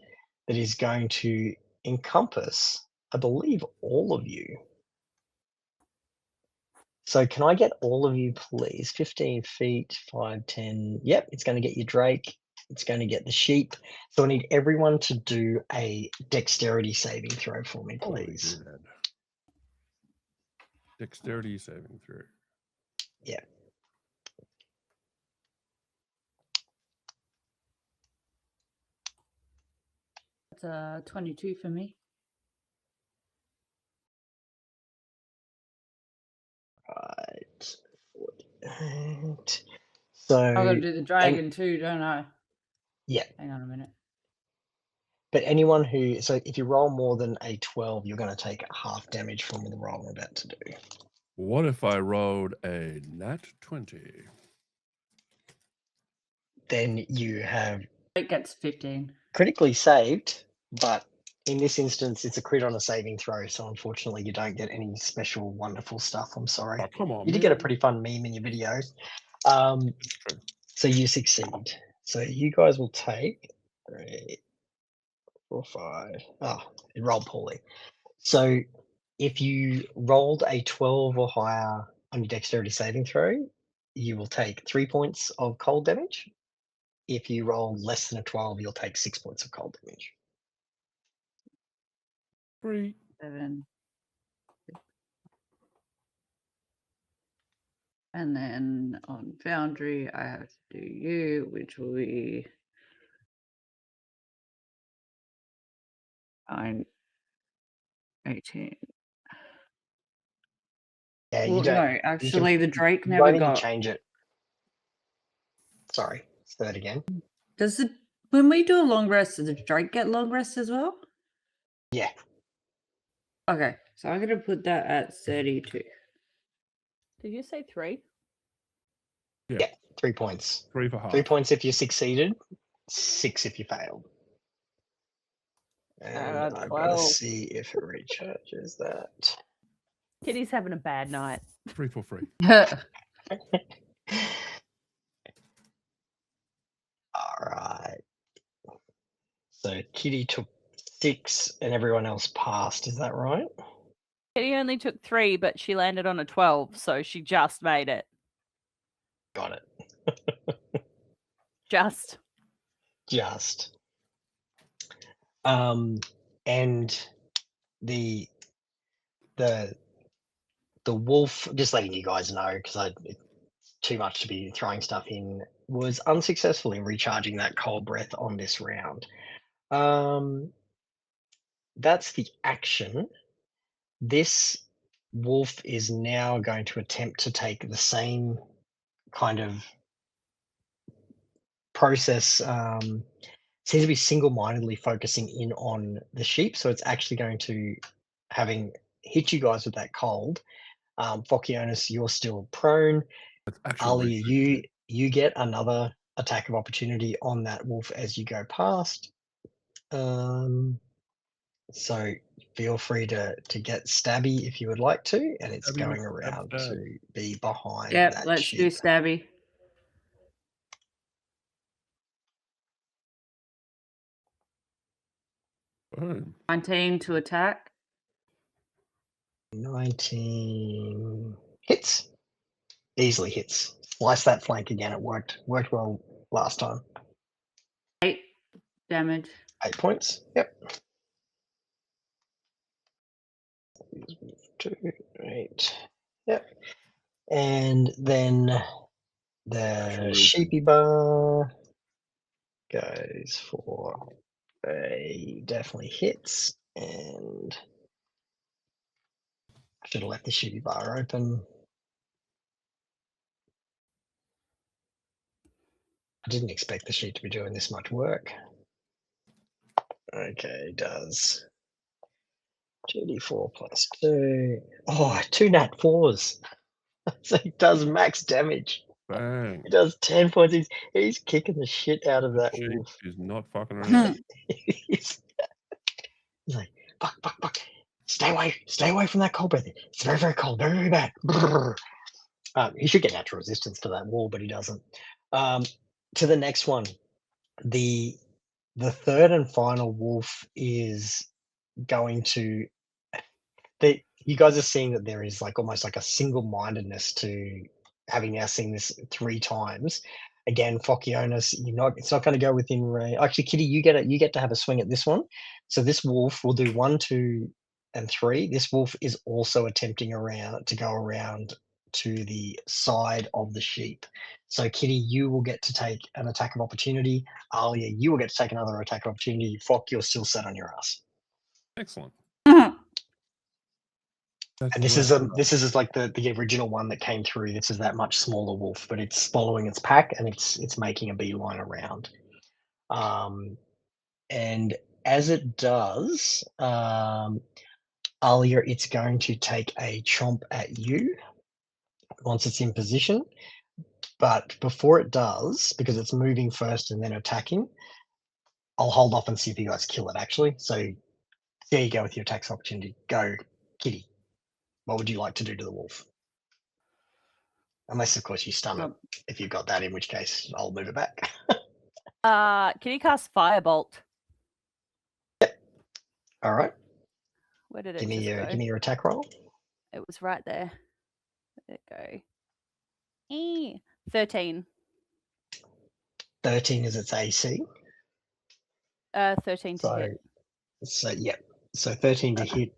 that is going to encompass, I believe, all of you. So can I get all of you, please? 15 feet, 5, 10. Yep, it's going to get you Drake. It's going to get the sheep. So I need everyone to do a dexterity saving throw for me, please. Holy dad. Dexterity saving throw. Yeah. That's 22 for me. Right. 48. So I've got to do the dragon too, don't I? yeah. Hang on a minute. But anyone who, so if you roll more than a 12, you're going to take half damage from the roll I'm about to do. What if I rolled a nat 20? Then you have It gets 15. critically saved, but in this instance, it's a crit on a saving throw. So unfortunately, you don't get any special wonderful stuff. I'm sorry. Oh, come on. You did get a pretty fun meme in your video. So you succeed. So you guys will take 3, 4, 5. Oh, it rolled poorly. So if you rolled a 12 or higher on your dexterity saving throw, you will take 3 points of cold damage. If you roll less than a 12, you'll take 6 points of cold damage. 3. 7. And then on Foundry, I have to do you, which will be 9, 18. Yeah, you Well, don't. no, actually, the Drake You never won't need to got. change it. Sorry, say that again. Does it when we do a long rest? Does the Drake get long rest as well? Yeah, Okay, so I'm gonna put that at 32. Did you say 3? yeah, 3 points. 3 for half. 3 points if you succeeded, 6 if you failed. And I've got to 12. see if it recharges that. Kitty's having a bad night. 3 for free. All right. So Kitty took 6 and everyone else passed. Is that right? Kitty only took 3, but she landed on a 12, so she just made it. Got it. Just. And the wolf, just letting you guys know, because it's too much to be throwing stuff in, was unsuccessful in recharging that cold breath on this round. That's the action. This wolf is now going to attempt to take the same kind of process. Seems to be single-mindedly focusing in on the sheep, so it's actually going to, having hit you guys with that cold. Phocionis, you're still prone. That's actually Ali, you get another attack of opportunity on that wolf as you go past. So feel free to get stabby if you would like to, and it's Stabby going with the stab around stab. to be behind Yep, that let's do sheep. Stabby. Boom. 19 to attack. 19 hits. Easily hits. Slice that flank again. It worked well last time. 8 damage. 8 points. Yep. 2, 8. Yep. And then the sheepy bar goes for a definitely hits, and I should have left the sheepy bar open. I didn't expect the sheep to be doing this much work. Okay, does 2d4 plus 2. Oh, 2 nat 4s. So he does max damage. Bang. He does 10 points. He's kicking the shit out of that She wolf. is not fucking around. He's like, fuck. Stay away from that cold breath. It's very, very cold, very, very bad. He should get natural resistance to that wall, but he doesn't. To the next one, the third and final wolf is going to. You guys are seeing that there is like almost like a single-mindedness to having now seen this 3 times. Again, Phocyonis, it's not going to go within range. Actually, Kitty, you get to have a swing at this one. So this wolf will do 1, 2, and 3. This wolf is also attempting to go around to the side of the sheep. So Kitty, you will get to take an attack of opportunity. Alia, you will get to take another attack of opportunity. Fock, you're still set on your ass. Excellent. And this is like the original one that came through. This is that much smaller wolf, but it's following its pack and it's making a beeline around. And as it does, Alia, it's going to take a chomp at you once it's in position. But before it does, because it's moving first and then attacking, I'll hold off and see if you guys kill it actually. So there you go with your attacks opportunity. Go, Kitty. What would you like to do to the wolf? Unless, of course, you stun it. If you've got that, in which case I'll move it back. Can you cast Firebolt? All right. Where did it Give me go? your attack roll. It was right there. Where did it go? 13. 13 is its AC. 13 to hit. So yeah. So 13 to hit.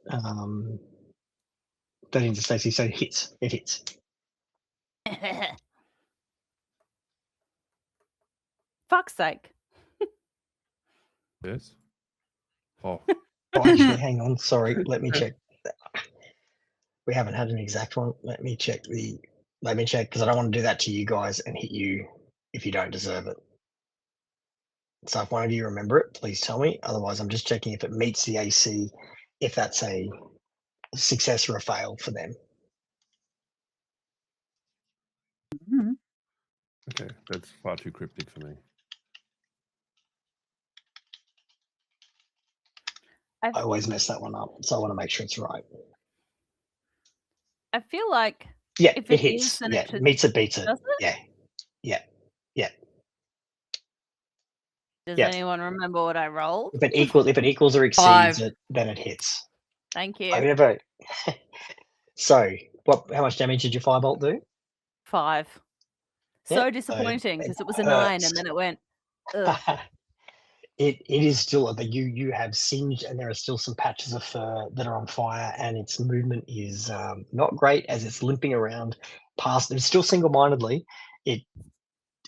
13 to Stacy. So it hits. It hits. Fuck's sake. Yes. Oh. Oh, actually, hang on. Sorry. Let me check. We haven't had an exact one. Let me check because I don't want to do that to you guys and hit you if you don't deserve it. So if one of you remember it, please tell me. Otherwise, I'm just checking if it meets the AC, if that's a success or a fail for them. Okay, that's far too cryptic for me. I always mess that one up, so I want to make sure it's right. I feel like if it hits. Yeah, meets it, beats it. Does it? Yeah. Does anyone remember what I rolled? If it equals or exceeds it, then it hits. Thank you. I never. So, how much damage did your firebolt do? 5. So disappointing because it was a 9 and then it went. It is still, but you have singed, and there are still some patches of fur that are on fire, and its movement is not great as it's limping around past. It's still single-mindedly. It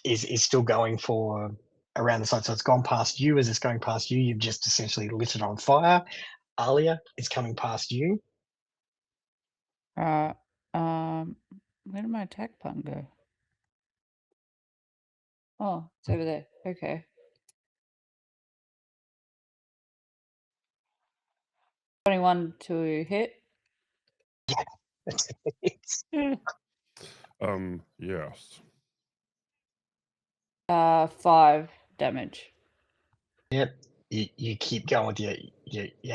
is still going for around the side, so it's gone past you. As it's going past you, you've just essentially lit it on fire. Alia is coming past you. Where did my attack button go? Oh, it's over there. Okay. 21 to hit. Yes. 5 damage. Yep. You keep going with your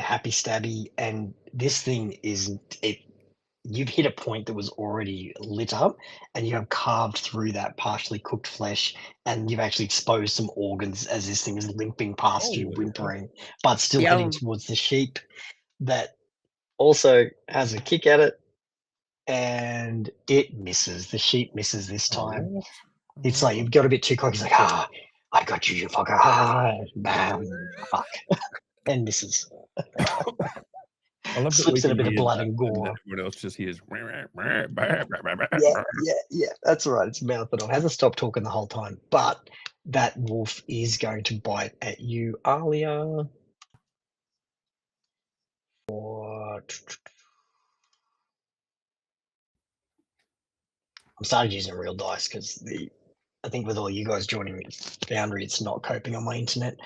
happy stabby, and this thing you've hit a point that was already lit up, and you have carved through that partially cooked flesh, and you've actually exposed some organs as this thing is limping past you, whimpering, but still heading towards the sheep that also has a kick at it, and it misses. The sheep misses this time. It's like you've got a bit too cocky. He's like, I got you, you fucker. Bam, fuck. And misses. I love Slips in a bit of blood and gore. And everyone else just hears. Yeah, that's all right. It's mouth it off. Hasn't stopped talking the whole time. But that wolf is going to bite at you, Alia. I'm starting using real dice because I think with all you guys joining Foundry, it's not coping on my internet.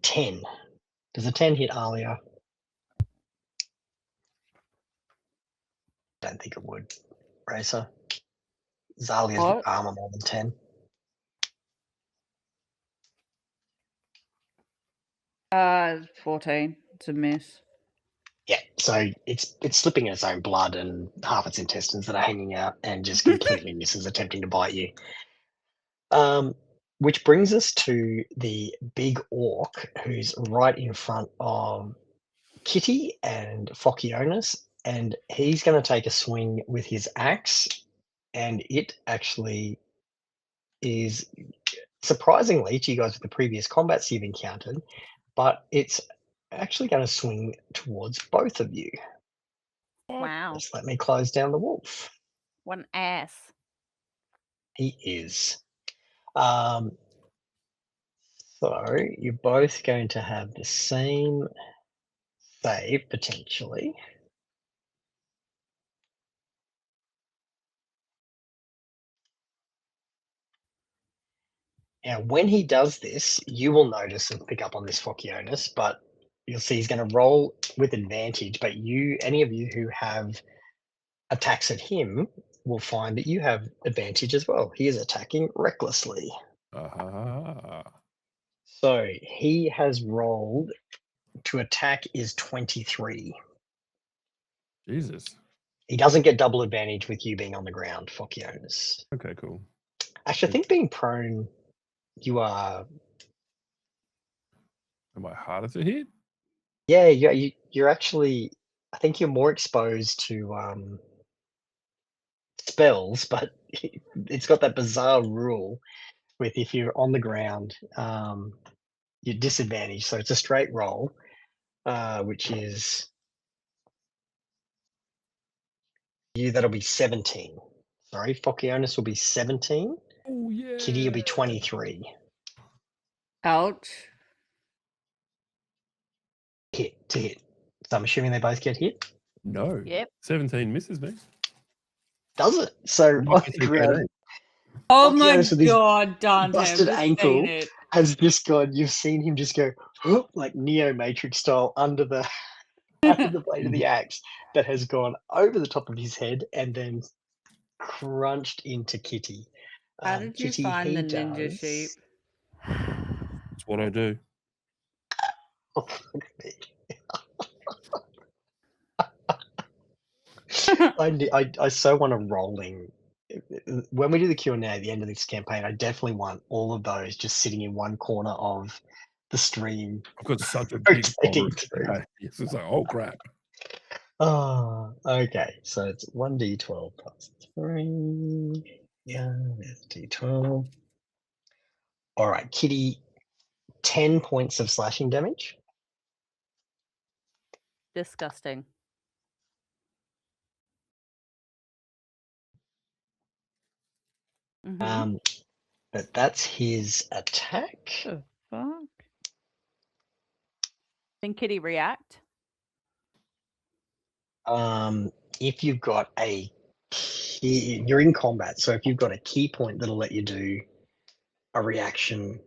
10. Does a 10 hit Alia? Don't think it would. Racer. Zalia's What? armor more than 10. 14. It's a miss. Yeah, so it's slipping in its own blood and half its intestines that are hanging out and just completely misses attempting to bite you. Which brings us to the big orc who's right in front of Kitty and Phocyonis, and he's going to take a swing with his axe, and it actually is surprisingly to you guys with the previous combats you've encountered, but it's actually going to swing towards both of you. Wow. Just let me close down the wolf. What an ass. He is. So you're both going to have the same save potentially. Now, when he does this, you will notice and pick up on this, Phocyonis, but you'll see he's going to roll with advantage. But any of you who have attacks at him will find that you have advantage as well. He is attacking recklessly. So he has rolled to attack is 23. Jesus. He doesn't get double advantage with you being on the ground, Phocyonis. Okay, cool. Actually, I think being prone, you are. Am I harder to hit? Yeah, you're actually. I think you're more exposed to spells, but it's got that bizarre rule with if you're on the ground, you're disadvantaged. So it's a straight roll, which is you. That'll be 17. Sorry, Phocyonis will be 17. Oh yeah. Kitty will be 23. Ouch. Hit to hit. So I'm assuming they both get hit. No. Yep. 17 misses me. Does it? So on the ground, Oh my Phocyonis with his god, Dante. busted I've just ankle seen it. has just gone. You've seen him just go like Neo Matrix style under the blade of the axe that has gone over the top of his head and then crunched into Kitty. How did you Kitty, find the he ninja does. sheep? That's what I do. Oh, look at me. I so want a rolling. When we do the Q&A at the end of this campaign, I definitely want all of those just sitting in one corner of the stream. I've got such a big Rotating forest. through. Okay. Yes, it's like, oh crap. Oh, okay. So it's 1d12 plus 3. Yeah, there's d12. All right, Kitty, 10 points of slashing damage. Disgusting. Mhm. But that's his attack. The fuck? Can Kitty react? If you've got a key, you're in combat, so if you've got a key point that'll let you do a reaction,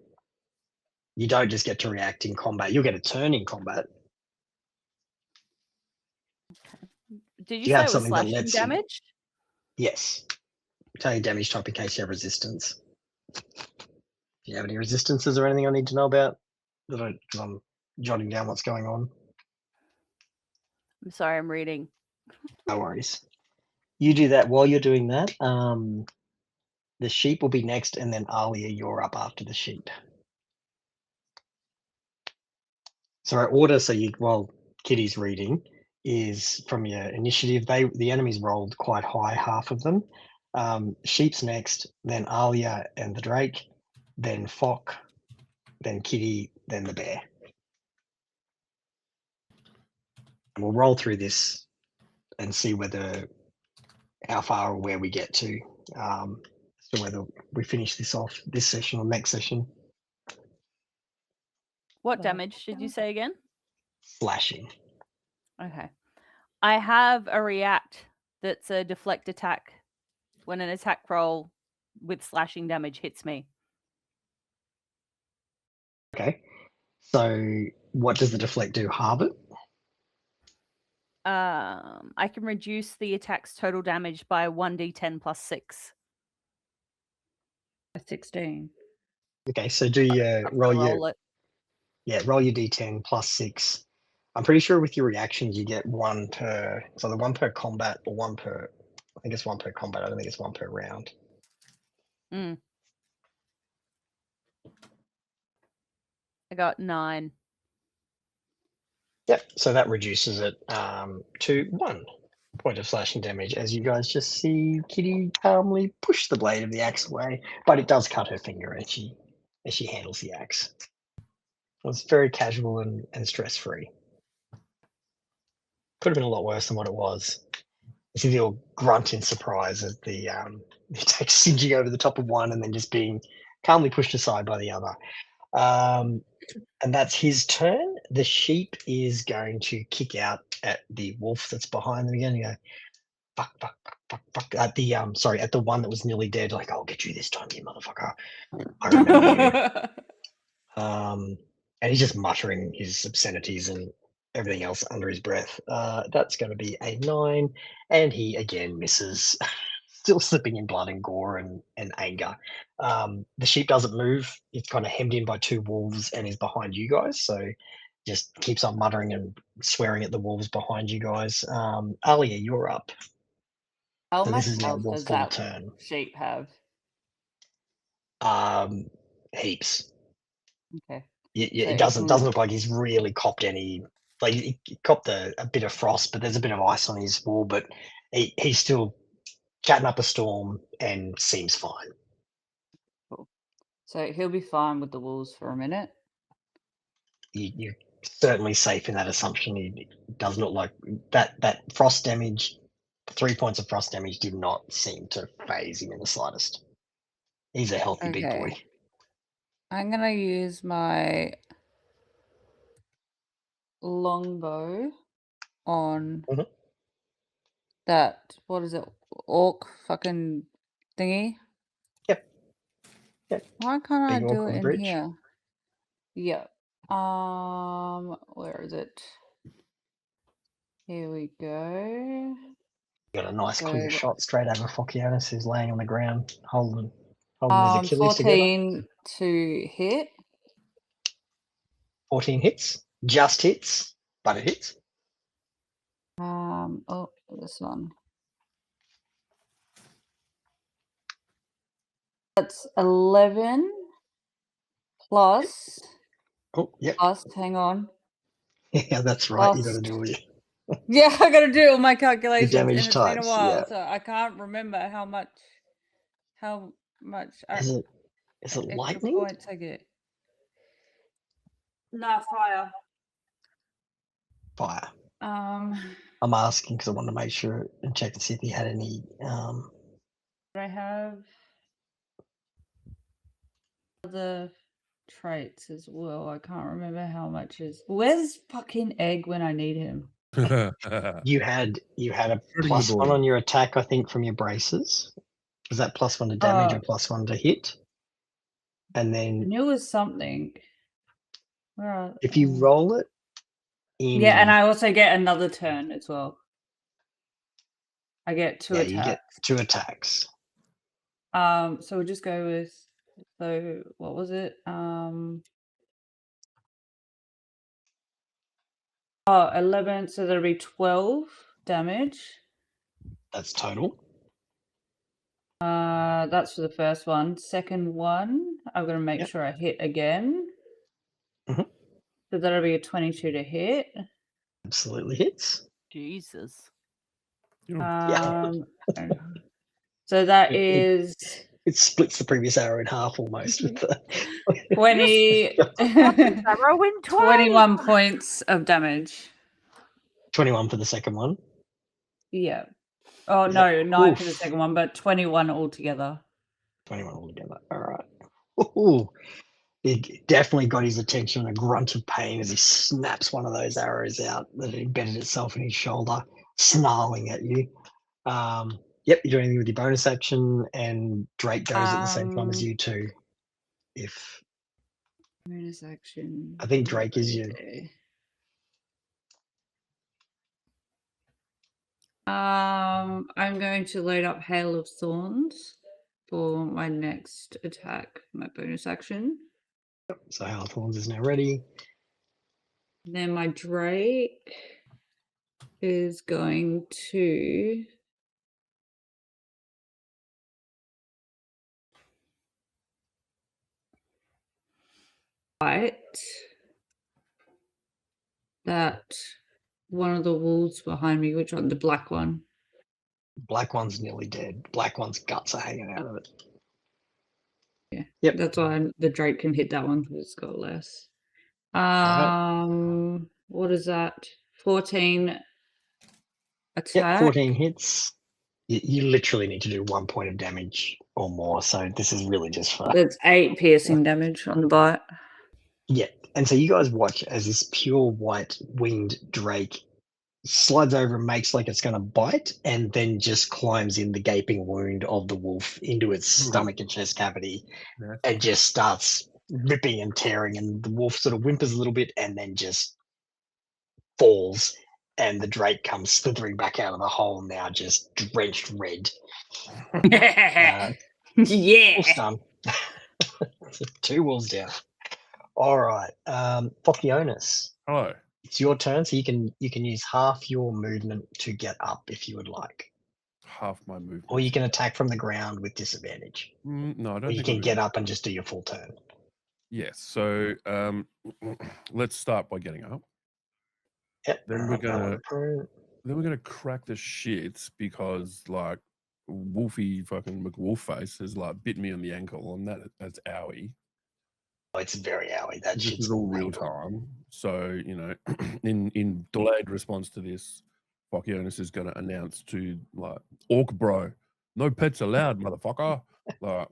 you don't just get to react in combat. You'll get a turn in combat. Did you Do you say have it was something that slashing lets you? damage? Yes. Tell you damage type in case you have resistance. Do you have any resistances or anything I need to know about? Because I'm jotting down what's going on. I'm sorry, I'm reading. No worries. You do that. While you're doing that, the sheep will be next, and then Alia, you're up after the sheep. So our order, while Kitty's reading, is from your initiative. The enemies rolled quite high, half of them. Sheep's next, then Alia and the Drake, then Fock, then Kitty, then the bear. And we'll roll through this and see how far or where we get to, so whether we finish this off this session or next session. What damage did you say again? Slashing. Okay. I have a react that's a deflect attack when an attack roll with slashing damage hits me. Okay. So what does the deflect do? Halve it? I can reduce the attack's total damage by 1d10 plus 6. 16. Okay, so do your Roll it. roll your d10 plus 6. I'm pretty sure with your reactions you get one per. It's either one per combat or one per. I think it's one per combat. I don't think it's one per round. I got 9. Yep. So that reduces it to 1 point of slashing damage as you guys just see Kitty calmly push the blade of the axe away, but it does cut her finger as she handles the axe. It's very casual and stress-free. Could have been a lot worse than what it was. You see the old grunt in surprise as the attack singeing over the top of one and then just being calmly pushed aside by the other. And that's his turn. The sheep is going to kick out at the wolf that's behind them again and go, fuck, fuck, fuck, fuck. At the at the one that was nearly dead, like, I'll get you this time, you motherfucker. I remember you. And he's just muttering his obscenities and everything else under his breath. That's going to be a 9, and he again misses, still slipping in blood and gore and anger. The sheep doesn't move. It's kind of hemmed in by 2 wolves and is behind you guys, so just keeps on muttering and swearing at the wolves behind you guys. Alia, you're up. How So much this is now health your does full that turn. sheep have? Heaps. Okay. It doesn't look like he's really copped any. Like he copped a bit of frost, but there's a bit of ice on his wool. But he's still chatting up a storm and seems fine. Cool. So he'll be fine with the wolves for a minute. You're certainly safe in that assumption. He does not like that frost damage. 3 points of frost damage did not seem to phase him in the slightest. He's a healthy big boy. I'm going to use my longbow on that, what is it, orc fucking thingy? Yep. Why can't Big I orc do on it the in bridge. here? Yep. Where is it? Here we go. Got a nice clear shot straight over Phocianus, who's laying on the ground holding his Achilles 14 together. to hit. 14 hits. Just hits, but it hits. Oh, this one. That's 11 plus. Oh, yep. Plus, hang on. Yeah, that's right. You got to do it. Yeah, I got to do all my calculations, and damage it's been a types, while, yeah. so I can't remember how much. Is it extra lightning? points I get. Nah, fire. Fire. I'm asking because I wanted to make sure and check to see if he had any. I have other traits as well. I can't remember how much is. Where's fucking Egg when I need him? You had a Shooting the +1 ball. on your attack, I think, from your braces. Was that +1 to damage or +1 to hit? And I then knew it was something. Where if you roll it in, yeah, and I also get another turn as well. I get 2 attacks. You get 2 attacks. So we'll just go with. So what was it? 11. So that'll be 12 damage. That's total. That's for the first one. Second one, I'm gonna make sure I hit again. Mhm. So that'll be a 22 to hit. Absolutely hits. Jesus. So that is it splits the previous arrow in half almost with the 20 21 points of damage. 21 for the second one. Yeah. Oh no, 9 for the second one, but 21 altogether. 21 altogether. All right. Ooh. It definitely got his attention, a grunt of pain as he snaps one of those arrows out that embedded itself in his shoulder, snarling at you. Yep, you're doing anything with your bonus action, and Drake goes at the same time as you too. If Bonus action. I think Drake is you. I'm going to load up Hail of Thorns for my next attack, my bonus action. So Hail of Thorns is now ready. Then my Drake is going to fight that one of the wolves behind me, which one? The black one. Black one's nearly dead. Black one's guts are hanging out of it. Yeah. Yep. That's why the Drake can hit that one because it's got less. What is that? 14 attack. Yep, 14 hits. You literally need to do 1 point of damage or more. So this is really just for. That's 8 piercing damage on the bite. Yeah. And so you guys watch as this pure white winged Drake slides over and makes like it's going to bite and then just climbs in the gaping wound of the wolf into its stomach and chest cavity and just starts ripping and tearing, and the wolf sort of whimpers a little bit and then just falls, and the Drake comes slithering back out of the hole now, just drenched red. Yeah. Wolf's done. 2 wolves down. All right, Phoctionus. Hello. It's your turn, so you can use half your movement to get up if you would like, Half my movement. or you can attack from the ground with disadvantage, No, I don't or you think can I'll get do up and just do your full turn. Yes. So let's start by getting up. Yep. Then we're gonna crack the shits because like Wolfie fucking McWolfface has like bit me on the ankle, and that's owie. Oh, it's very owie. That This shit's is all real time. So, you know, in delayed response to this, Phoctionus is going to announce to like Orc Bro, no pets allowed, motherfucker. Like,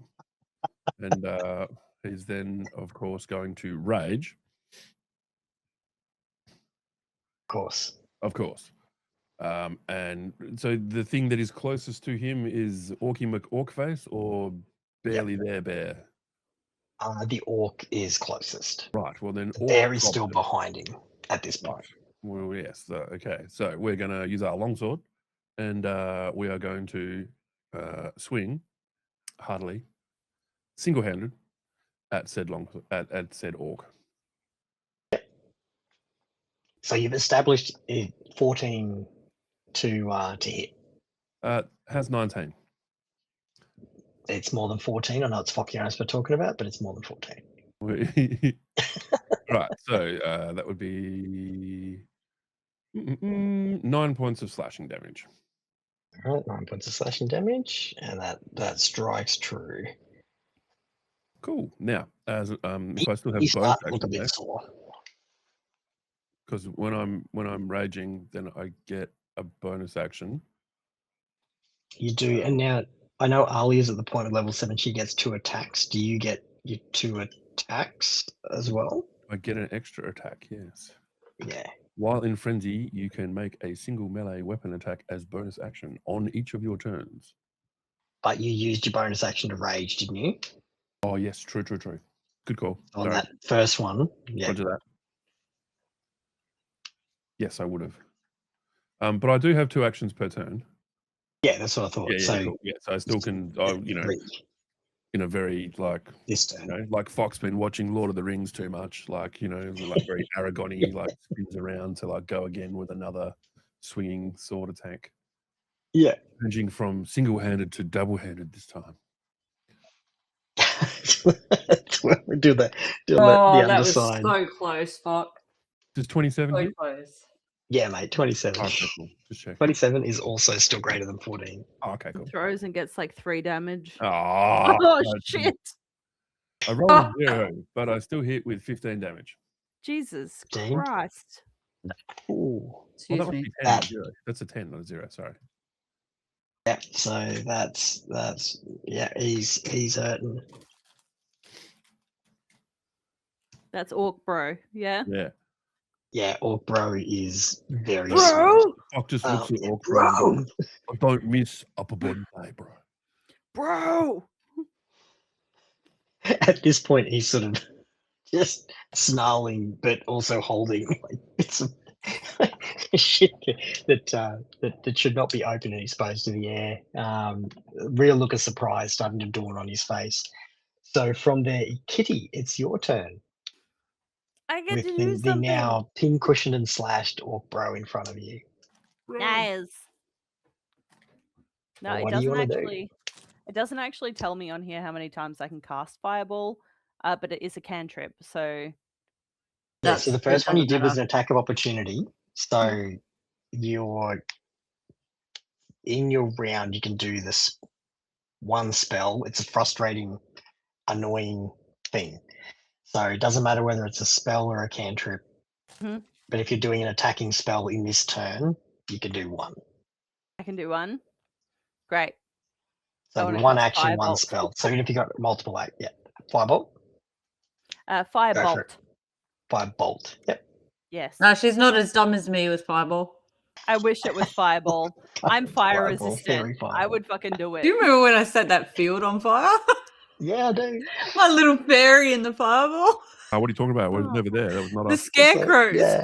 and he's then, of course, going to rage. Of course. And so the thing that is closest to him is Orky McOrkface or Barely There Bear. The orc is closest. Right. Well, then the bear is still behind him at this point. Right. Well, yes. Okay. So we're going to use our longsword, and we are going to swing heartily, single-handed, at said at said orc. So you've established 14 to hit. Has 19. It's more than 14. I know it's Phoctionus we're talking about, but it's more than 14. Right. So that would be 9 points of slashing damage. All right, 9 points of slashing damage, and that strikes true. Cool. Now, as if I still have He's bonus starting to look a bit action sore. because when I'm raging, then I get a bonus action. You do, and now I know Ali is at the point of level 7. She gets 2 attacks. Do you get your 2 attacks as well? I get an extra attack. Yes. Yeah. While in frenzy, you can make a single melee weapon attack as bonus action on each of your turns. But you used your bonus action to rage, didn't you? Oh yes, true. Good call. On that first one. Yeah. Roger that. Yes, I would have. But I do have 2 actions per turn. Yeah, that's what I thought. Yeah, so cool. Yeah, so I still can, you know, in a very like this turn. You know, like Fox been watching Lord of the Rings too much, like, you know, like very Aragorn-y, like spins around to like go again with another swinging sword attack. Yeah. Changing from single-handed to double-handed this time. That's where we do that. The that was so close, fuck. Does 27 So hit? close. Yeah, mate, 27. Okay, cool. Just check. 27 is also still greater than 14. Oh, okay, cool. Throws and gets like 3 damage. Oh, Oh, shit. I rolled a 0, but I still hit with 15 damage. Jesus 15? Christ. Ooh. Excuse That must me. be 10, not 0. That's a 10, not a 0, sorry. Yeah, so that's yeah, he's hurting. That's Orc Bro, yeah? Yeah. Yeah, Orc Bro is very Bro! sore. Fox just looks at yeah, Orc bro. Bro. I don't miss upper body day, bro. Bro! At this point, he's sort of just snarling, but also holding like bits of shit that should not be open and exposed to the air. Real look of surprise starting to dawn on his face. So from there, Kitty, it's your turn I get with to the, do the something. now pin-cushioned and slashed orc bro in front of you. Nice. No, Well, it what do you doesn't want to do? actually. It doesn't actually tell me on here how many times I can cast Fireball, but it is a cantrip, so Yeah, so the It first one you doesn't did was an matter. attack of opportunity. So you're in your round, you can do this one spell. It's a frustrating, annoying thing. So it doesn't matter whether it's a spell or a cantrip. Mhm. But if you're doing an attacking spell in this turn, you can do one. I can do one. Great. I So wanna one cast action, one Firebolt. spell. So even if you got multiple, yeah, firebolt, go for it. Firebolt. Firebolt. Yep. Yes. No, she's not as dumb as me with Fireball. I wish it was Fireball. I'm fire Fireball, resistant. fairy I fireball. would fucking do Do it. you remember when I set that field on fire? Yeah, I do. My little fairy in the Fireball. What are you talking about? It was Oh. never there. That was not The us. scarecrows. Yeah,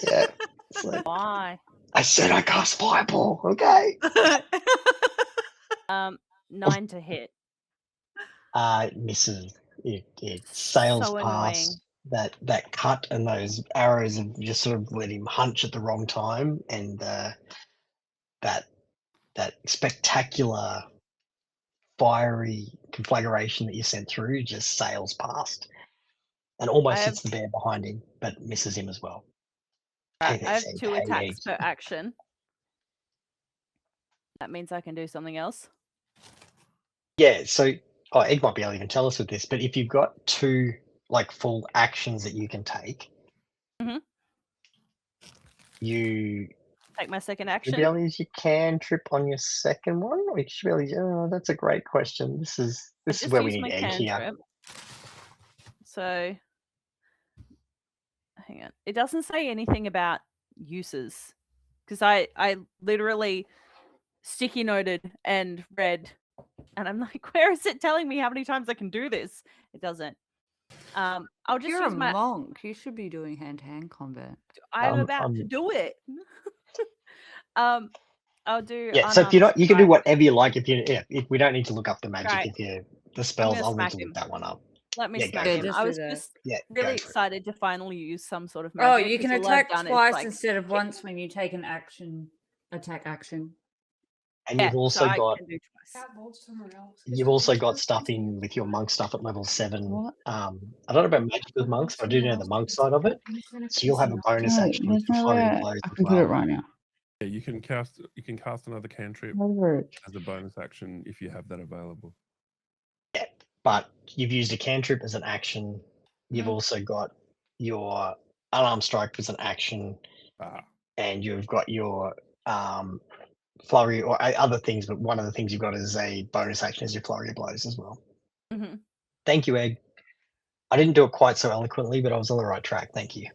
yeah. It's like, Why? I said I cast fireball. Okay. 9 to hit. Misses. It sails So past that cut, and those arrows have just sort of let him hunch at the wrong time, and that spectacular fiery conflagration that you sent through just sails past and almost have- hits the bear behind him, but misses him as well. I Hey there, have Zed. 2 Hey, attacks Egg. per action. That means I can do something else. Yeah, so Egg might be able to even tell us with this, but if you've got 2 like full actions that you can take, Mhm. you Take my second should action. be able to use your cantrip on your second one, or you should be able to use, that's a great question. This I is just where we used need my Egg here. cantrip. So hang on. It doesn't say anything about uses. Because I literally sticky noted and read, and I'm like, where is it telling me how many times I can do this? It doesn't. I'll just You're a use my. monk. You should be doing hand-to-hand combat. I'm about to I'm do it. I'll do. Yeah, so if you're unarmed not, you can do strike. whatever you like. If we don't need to look up the magic, Right. if you the I'm spells, gonna I'll need smack to look him. that one up. Let me Yeah, smack go him. for it. just I do was that. just Yeah, really go for it. excited to finally use some sort of Oh, magic. you can 'cause all I've attack done is, twice like, instead of once when you take an attack action. And yeah, you've so also I got can do twice. stuff in with your monk stuff at level 7. What? I don't know about magic with monks, but I do know the monk side of it. So you'll have a bonus No, action with there's your no flurry of way blows I as can put it well. right now. Yeah, you can cast another cantrip Over it. as a bonus action if you have that available. But you've used a cantrip as an action. You've Mhm. also got your unarmed strike as an action, Ah, and you've got your flurry or other things. But one of the things you've got is a bonus action as your flurry of blows as well. Hmm. Thank you, Egg. I didn't do it quite so eloquently, but I was on the right track. Thank you.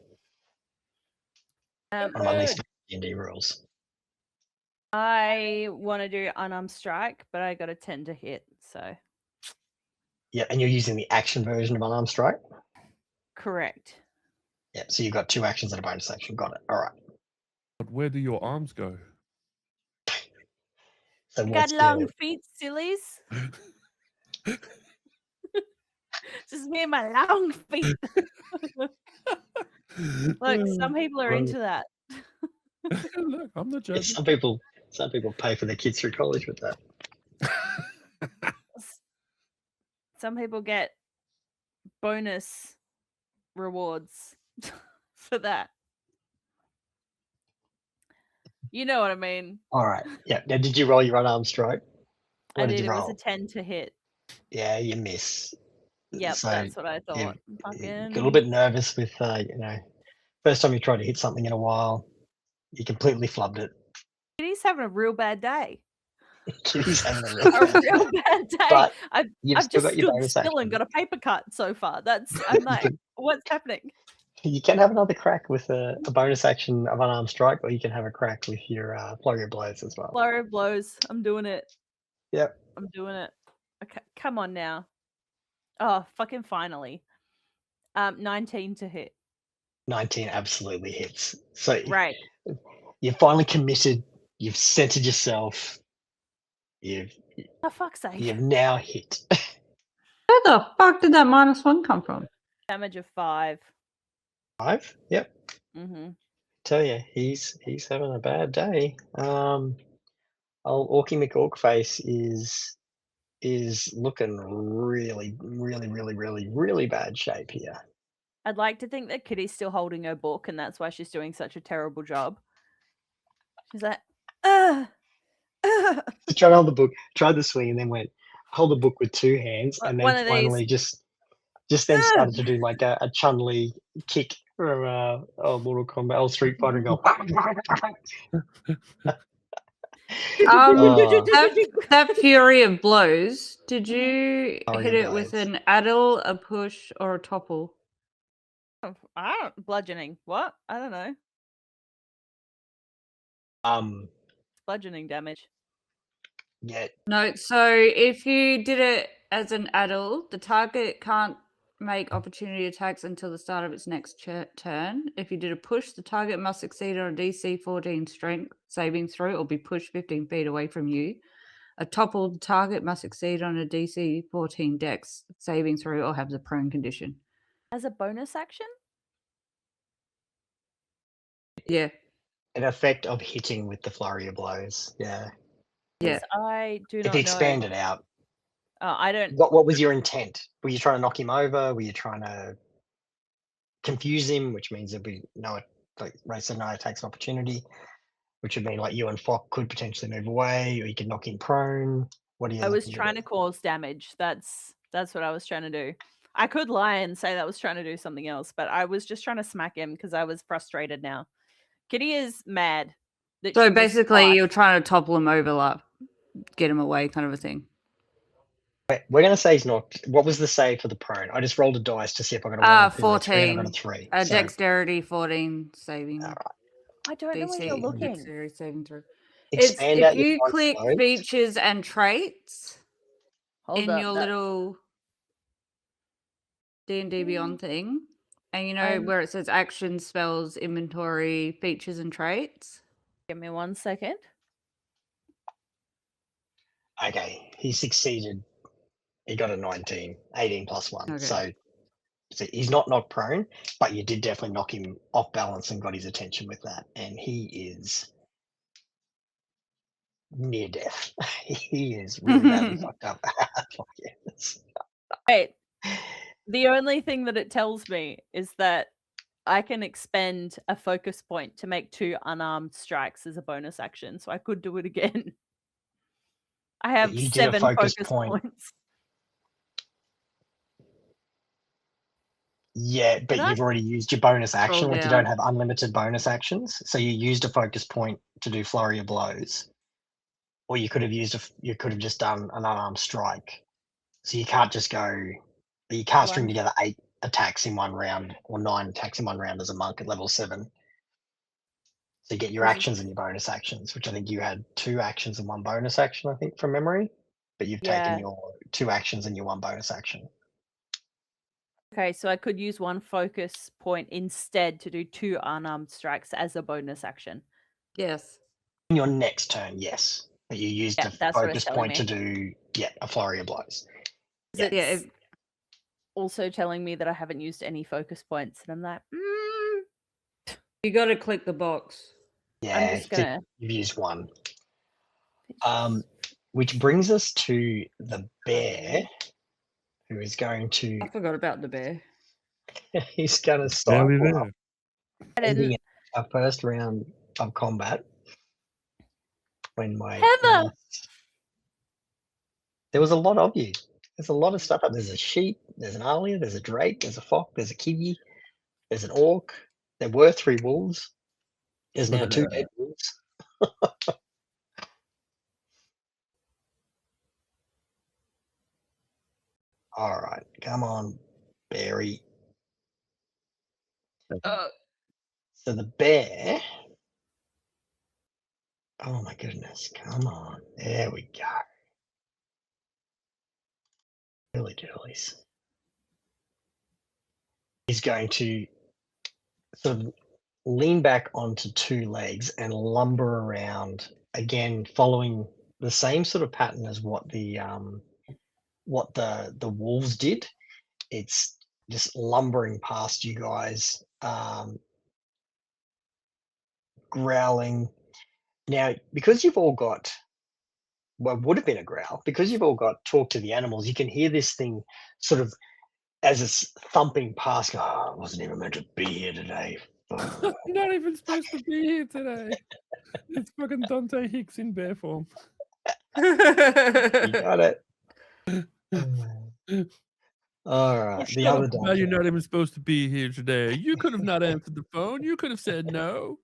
On my list of D&D rules. I want to do unarmed strike, but I got a 10 to hit, so Yeah, and you're using the action version of unarmed strike. correct. Yeah, so you've got 2 actions and a bonus action. Got it. All right. but where do your arms go? So I what's got long your feet, sillies. Just me and my long feet. Look, some people are Well, into that. Look, I'm not yeah, judging. some people pay for their kids through college with that. Some people get bonus rewards for that. You know what I mean. All right. Yeah. Now, did you roll your unarmed strike? I What did did. you It was roll? a 10 to hit. Yeah, you miss. Yep, So that's what I you thought. got a little Fucking bit nervous with, first time you tried to hit something in a while, you completely flubbed it. Kitty's having a real bad day. Kitty's having a real A bad real day. bad day. But I've you've I've still just got your stood bonus still and action. got a paper cut so far. I'm You like, can, what's happening? you can have another crack with a bonus action of unarmed strike, or you can have a crack with your flurry of blows as well. Flurry of blows. I'm doing it. Yep. I'm doing it. Okay, come on now. Oh, fucking finally. 19 to hit. 19 absolutely hits. So Right. you're finally committed. You've centered yourself. You've For fuck's sake. you've now hit. Where the fuck did that -1 come from? Damage of 5. 5? Yep. Mm-hmm. Tell you, he's having a bad day. Old Orky McOrkface is looking really bad shape here. I'd like to think that Kitty's still holding her book, and that's why she's doing such a terrible job. She's like, ugh. Tried to hold the book, tried the swing, and then went hold the book with 2 hands, and One then of these. finally just then started to do like a Chun-Li kick from Mortal Kombat or Street Fighter and go. That fury of blows. Did you Flurry hit of it with blows. an addle, a push, or a topple? I don't bludgeoning. What? I don't know. Bludgeoning damage. Yeah, No. So if you did it as an addle, the target can't make opportunity attacks until the start of its next turn. If you did a push, the target must succeed on a DC 14 strength saving throw or be pushed 15 feet away from you. A toppled target must succeed on a DC 14 dex saving throw or have the prone condition. As a bonus action? Yeah. an effect of hitting with the flurry of blows. Yeah. Yeah. Because I do If not you know. expand it out, I don't. what was your intent? Were you trying to knock him over? Were you trying to confuse him, which means there'd be no, like Ray said, no attacks of opportunity, which would mean like you and Fock could potentially move away, or you could knock him prone. What are you I was looking to trying do? to cause damage. That's what I was trying to do. I could lie and say that I was trying to do something else, but I was just trying to smack him because I was frustrated now. Kitty is mad. That So she missed basically, twice. you're trying to topple him over, like get him away, kind of a thing. We're going to say he's not. What was the save for the prone? I just rolled a dice to see if I got a 1 or 2 or a 3, and I got a 3. So, Dexterity 14 saving. all right. I don't know where you're DC looking. dexterity saving throw. Expand It's out if your you front click blows. features and traits Hold in up. your little D&D Beyond thing, and you know I'm- where it says actions, spells, inventory, features, and traits. Give me 1 second. Okay, he succeeded. He got a 19, 18 plus 1. Okay. So he's not knocked prone, but you did definitely knock him off balance and got his attention with that. And he is near death. He is really badly fucked up. Fuck yes. Wait. The only thing that it tells me is that I can expend a focus point to make 2 unarmed strikes as a bonus action, so I could do it again. I have You did a 7 focus focus point. points. Yeah, but Did I? you've already used your bonus action. Scroll Like you don't down. have unlimited bonus actions, so you used a focus point to do flurry of blows, or you could have just done an unarmed strike. So you can't just go. You can't string together 8 attacks in one round or 9 attacks in one round as a monk at level 7. So you get your actions and your bonus actions, which I think you had 2 actions and 1 bonus action, I think, from memory. But you've taken Yeah. your 2 actions and your 1 bonus action. Okay, so I could use 1 focus point instead to do 2 unarmed strikes as a bonus action. Yes. In your next turn, yes. But you used Yeah, a that's what it's focus telling point to me. do, a flurry of blows. It's Yeah. also telling me that I haven't used any focus points, and I'm like, You got to click the box. Yeah, I'm just gonna. you've used 1. Which brings us to the bear, who is going to. I forgot about the bear. He's going to Barely cycle up, there. I didn't. ending our first round of combat. When my Heather! there was a lot of you. There's a lot of stuff up. There's a sheep, there's an alia, there's a drake, there's a fox, there's a kiwi, there's an orc. There were 3 wolves. There's now 2 dead wolves. All right, come on, Barry. So the bear. Oh my goodness, come on. There we go. Really doolies. is going to sort of lean back onto two legs and lumber around again, following the same sort of pattern as what the wolves did. It's just lumbering past you guys, growling. Now, because you've all got, well, would have been a growl, because you've all got talk to the animals, you can hear this thing sort of as it's thumping past. Oh, I wasn't even meant to be here today. I'm not even supposed to be here today. It's fucking Dante Hicks in bear form. You got it. All right. The Shut other up about you're not even supposed to be here today. You could have not answered the phone. You could have said no.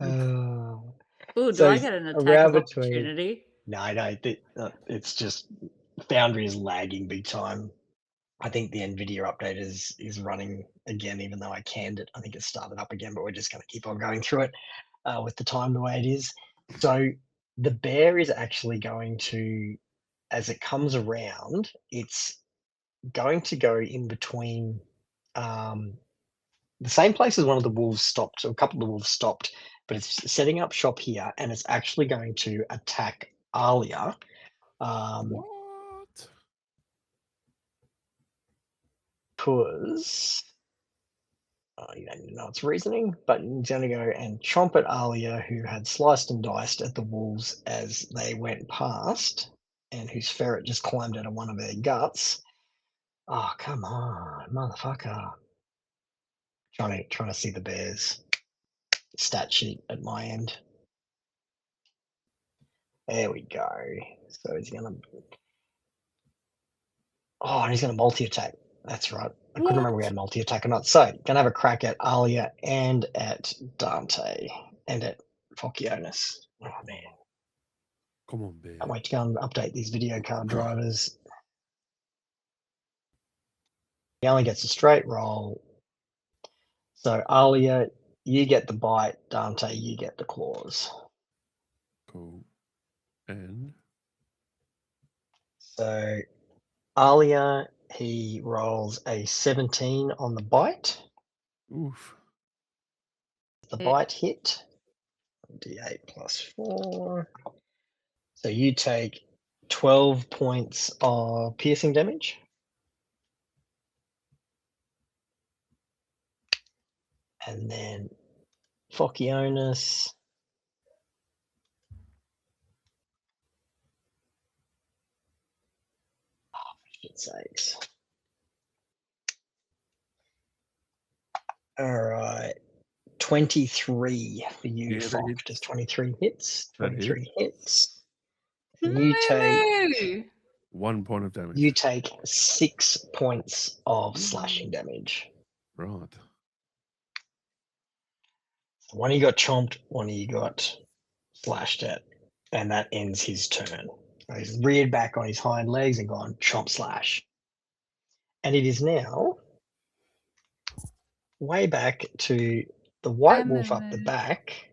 Ooh, do so I get an attack around of between. opportunity? No, it's just Foundry is lagging big time. I think the NVIDIA update is running again, even though I canned it. I think it started up again, but we're just going to keep on going through it with the time the way it is. So the bear is actually going to, as it comes around, it's going to go in between the same place as one of the wolves stopped. So a couple of the wolves stopped, but it's setting up shop here, and it's actually going to attack Alia. What? Because you don't know its reasoning, but he's going to go and chomp at Alia, who had sliced and diced at the wolves as they went past, and whose ferret just climbed out of one of their guts. Oh, come on, motherfucker. Trying to see the bears stat sheet at my end. There we go. So he's going to... Oh, and he's going to multi-attack. That's right. I couldn't remember we had multi-attack or not. So, going to have a crack at Alia and at Dante and at Fokionis. Oh, man. Come on, bear. Can't wait to go and update these video card drivers. He only gets a straight roll. So, Alia, you get the bite. Dante, you get the claws. Cool. And? So, Alia, he rolls a 17 on the bite. Oof. The bite hit. D8 plus 4. So you take 12 points of piercing damage. And then Fokionis. Oh, for shit's sakes. All right. 23 for you, Yeah, that Fok. hits. Does 23 hits? That 23 hits. No. You take 1 point of damage. You take 6 points of slashing damage. Right. So one of you got chomped, one of you got slashed at, and that ends his turn. So he's reared back on his hind legs and gone chomp slash. And it is now way back to the white wolf up the back,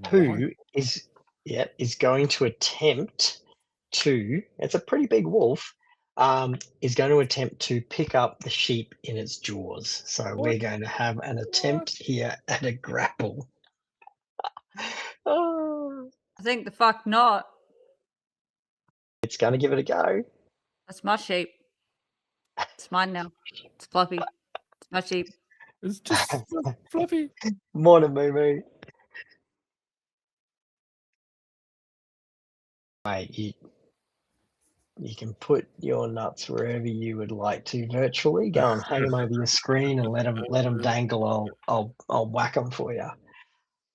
who is going to attempt to, it's a pretty big wolf, is going to attempt to pick up the sheep in its jaws. So we're going to have an attempt here at a grapple. Oh, I think the fuck not. it's going to give it a go. That's my sheep. It's mine now. It's Fluffy. It's my sheep. It's just Fluffy. Morning, Moo Moo. Mate, you can put your nuts wherever you would like to virtually. Go and hang them over your screen and let them dangle. I'll whack them for you.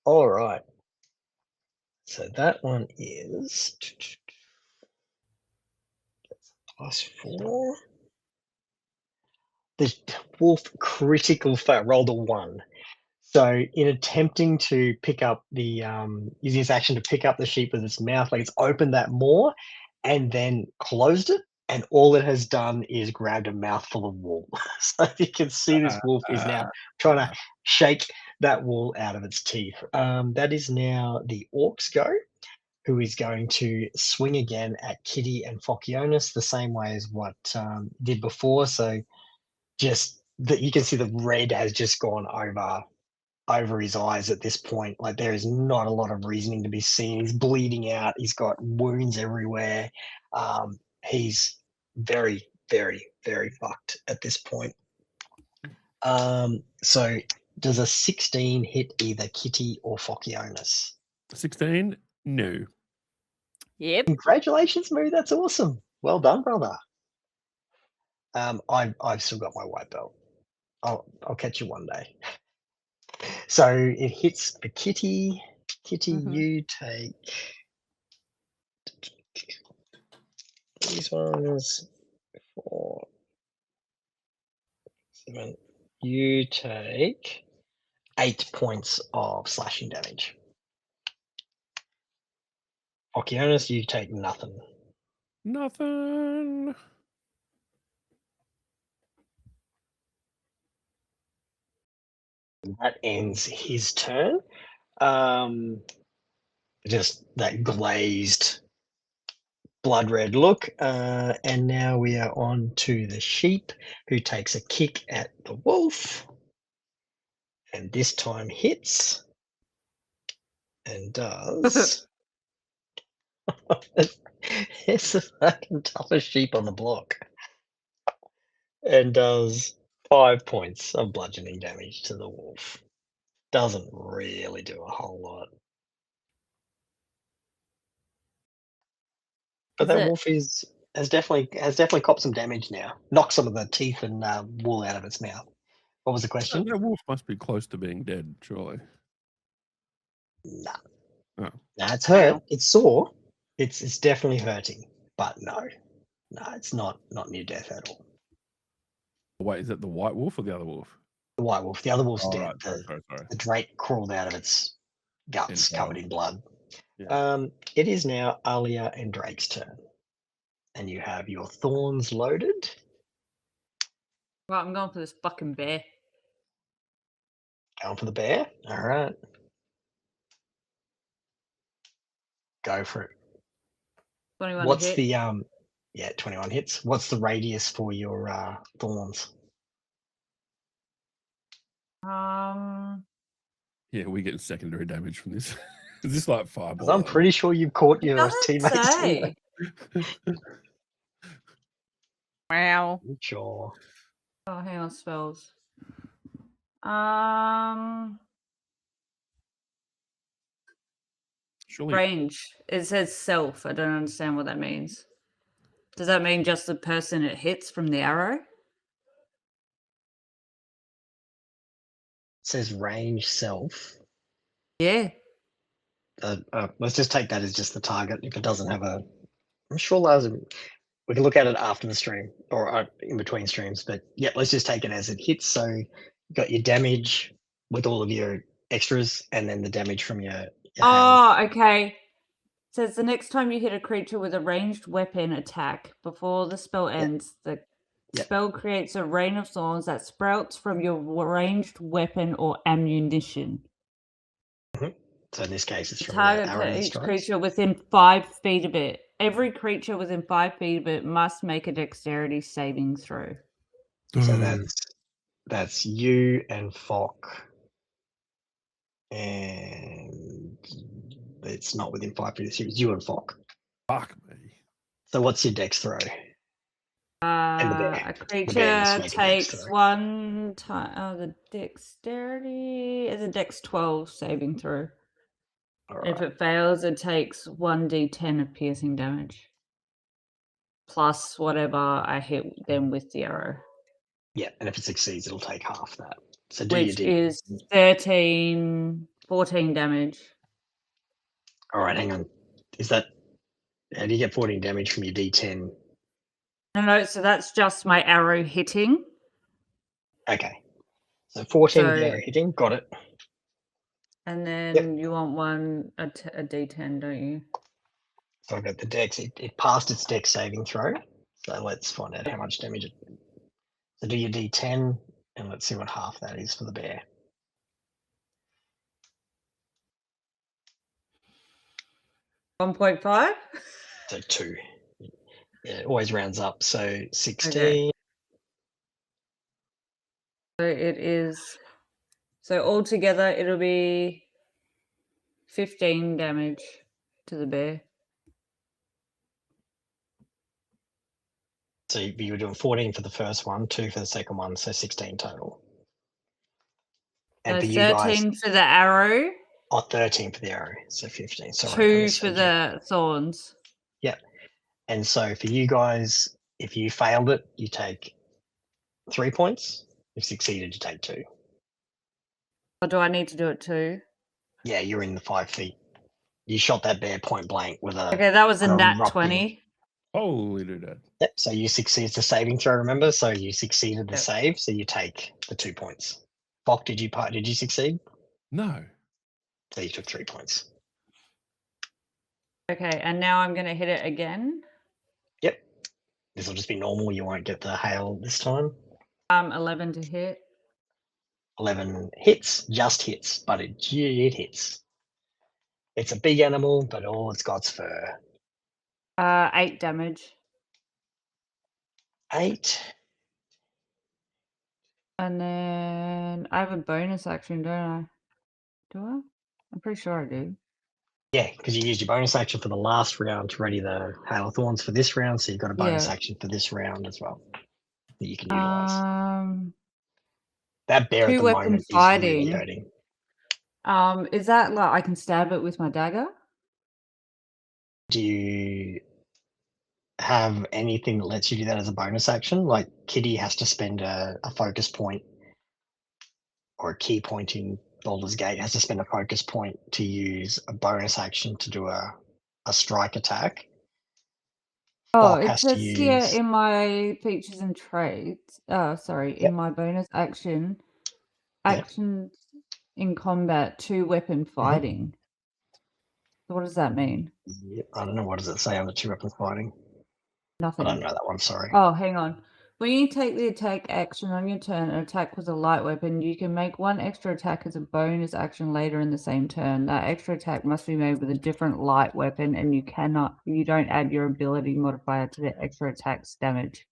All right. So that one is +4. The wolf critical fail. Rolled a 1. So in attempting to pick up the using its action to pick up the sheep with its mouth, like it's opened that more and then closed it, and all it has done is grabbed a mouthful of wool. So you can see this wolf is now trying to shake that wool out of its teeth. That is now the orc's go, who is going to swing again at Kitty and Fokionis the same way as what did before. So just that you can see the red has just gone over his eyes at this point. Like there is not a lot of reasoning to be seen. He's bleeding out. He's got wounds everywhere. He's very, very, very fucked at this point. So does a 16 hit either Kitty or Phocyonis? 16? No. Yep. Congratulations, Moo. That's awesome. Well done, brother. I've still got my white belt. I'll catch you one day. So it hits the Kitty. Kitty, Mhm. you take these ones 4, 7. You take 8 points of slashing damage. Phocyonis, you take nothing. Nothing. That ends his turn. Just that glazed blood red look. And now we are on to the sheep, who takes a kick at the wolf. And this time hits. And does. It's the fucking toughest sheep on the block. And does 5 points of bludgeoning damage to the wolf. Doesn't really do a whole lot. But Is that it- wolf has definitely copped some damage now. Knocked some of the teeth and wool out of its mouth. What was the question? That wolf must be close to being dead, surely. Nah. Oh. Nah, it's hurt. Wow. It's sore. It's definitely hurting. But no, it's not near death at all. Wait, is that the white wolf or the other wolf? The white wolf. The other wolf's Oh, dead. right. Sorry. The drake crawled out of its guts, covered in blood. Yeah. It is now Alia and Drake's turn, and you have your thorns loaded. Right, I'm going for this fucking bear. Going for the bear. All right, go for it. 21 What's hit. the 21 hits. What's the radius for your thorns? Yeah, we get secondary damage from this. Is this like 'Cause fireball? I'm pretty sure you've caught your Doesn't teammates. say. Wow. Sure. Oh, hang on, spells. Surely. Range. It says self. I don't understand what that means. Does that mean just the person it hits from the arrow? It says range self. Yeah. Let's just take that as just the target. If it doesn't have a, I'm sure we can look at it after the stream or in between streams. But yeah, let's just take it as it hits. So you got your damage with all of your extras, and then the damage from your hand. Oh, okay. It says the next time you hit a creature with a ranged weapon attack before the spell ends, the spell creates a rain of thorns that sprouts from your ranged weapon or ammunition. So in this case, it's The from your target arrow to each strikes. creature within 5 feet of it. Every creature within 5 feet of it must make a dexterity saving throw. So that's you and Fock. And it's not within 5 feet of you. It's you and Fock. Fuck me. So what's your dex throw? And the bear. A The bear creature must make a dex takes throw. 1 time. The dexterity is a dex 12 saving throw. All If right. it fails, it takes 1d10 of piercing damage. Plus whatever I hit them with the arrow. Yeah, and if it succeeds, it'll take half that. So Which is 14 damage. All right, hang on. Is that, how do you get 14 damage from your D10? No, so that's just my arrow hitting. Okay. So 14 So- of the arrow hitting, got it. And then you want a d10, don't you? So I've got the dex. It passed its dex saving throw. So let's find out how much damage it. So do your D10, and let's see what half that is for the bear. 1.5? So 2. Yeah, it always rounds up. So 16. Okay. So it is. So altogether, it'll be 15 damage to the bear. So you were doing 14 for the first one, 2 for the second one, so 16 total. And So for you guys, 13 for the arrow, 13 for the arrow, so 15. Sorry, I 2 for misheard you. the thorns. Yep. And so for you guys, if you failed it, you take 3 points. If succeeded, you take 2. Or do I need to do it too? Yeah, you're in the 5 feet. You shot that bear point blank with a. Okay, that was a an nat erupting- 20. Holy doodad. Yep. So you succeed. It's a saving throw. Remember, so you succeeded the Yep. save. So you take the 2 points. Bok, did you succeed? No. So you took 3 points. Okay, and now I'm going to hit it again. Yep. This will just be normal. You won't get the hail this time. 11 to hit. 11 hits, just hits, but it hits. It's a big animal, but all it's got's fur. 8 damage. 8. And then I have a bonus action, don't I? Do I? I'm pretty sure I do. Yeah, because you used your bonus action for the last round to ready the Hail of Thorns for this round, so you've got a bonus Yeah. action for this round as well that you can utilize. That bear at 2 the weapon moment is really fighting. hurting. Is that like I can stab it with my dagger? Do you have anything that lets you do that as a bonus action? Like Kitty has to spend a focus point or a key point in Baldur's Gate has to spend a focus point to use a bonus action to do a strike attack. Oh, Bok it has to says here use. in my features and traits. In Yep. my bonus action, Yep. actions in combat, 2 weapon fighting. So what does that mean? Yep, I don't know, what does it say on the 2 weapon fighting? I Nothing. don't know that one, sorry. Oh, hang on. When you take the attack action on your turn and attack with a light weapon, you can make 1 extra attack as a bonus action later in the same turn. That extra attack must be made with a different light weapon, and you don't add your ability modifier to the extra attack's damage.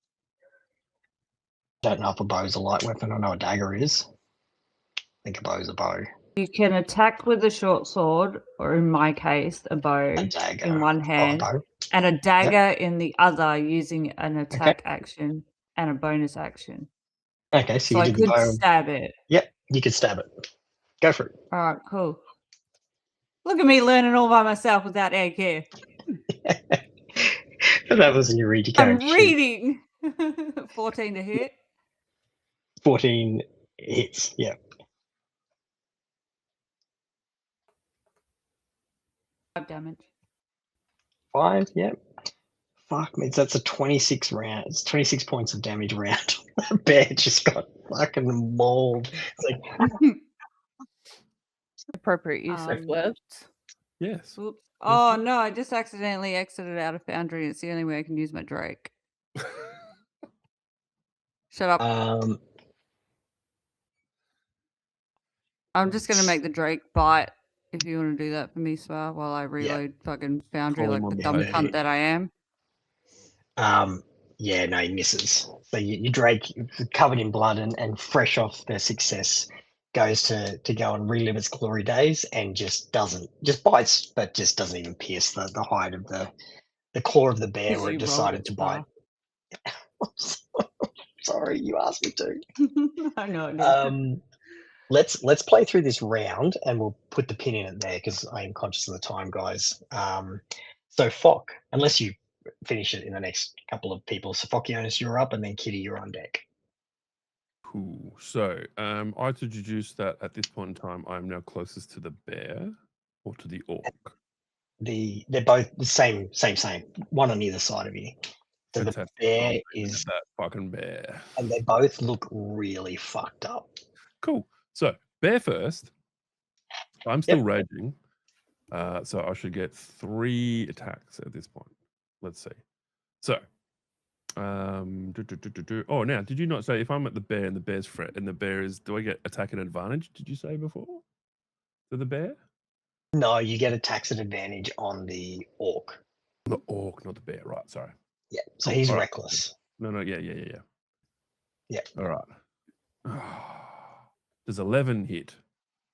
Don't know if a bow's a light weapon. I know a dagger is. I think a bow's a bow. You can attack with a short sword, or in my case, a bow A dagger. in one Oh, a hand, bow. and a dagger in the other, using an attack action and a bonus action. Okay, so So you I did the could bow. stab it. Yep, you could stab it. Go for it. All right, cool. Look at me learning all by myself without egg here. That was you read your I'm character sheet. reading. 14 to hit. 14 hits, yeah. 5 damage. 5, yep. Fuck me, that's a 26 round. It's 26 points of damage round. That bear just got fucking mauled. It's like, Appropriate use of Um, words. Yes. Whoops. Oh no, I just accidentally exited out of Foundry. It's the only way I can use my Drake. Shut up. I'm just gonna make the Drake bite if you want to do that for me, Spa, while I reload fucking Foundry Call him like the on dumb the cunt that I am. yeah, no, he misses. So you Drake, covered in blood and fresh off their success, goes to go and relive its glory days and just bites, but just doesn't even pierce the hide of the claw of the bear Because where you it rolled decided it, to bite. Sorry, you asked me to. I know it is. Let's play through this round and we'll put the pin in it there because I am conscious of the time, guys. So Fock, unless you finish it in the next couple of people. So Fockianus, you're up, and then Kitty, you're on deck. Cool. So I to deduce that at this point in time, I'm now closest to the bear or to the orc. They're both the same, one on either side of you. So Fantastic. the bear I'm is that fucking bear. and they both look really fucked up. Cool. So bear first. I'm still raging. So I should get 3 attacks at this point. Let's see. So oh, now did you not say if I'm at the bear and the bear's fret and the bear is, do I get attack and advantage? Did you say before? To the bear? No, you get attacks at advantage on the orc. The orc, not the bear. Right. Sorry. Yeah. So Cool. he's All right. reckless. No. Yeah. Yeah. All right. Does 11 hit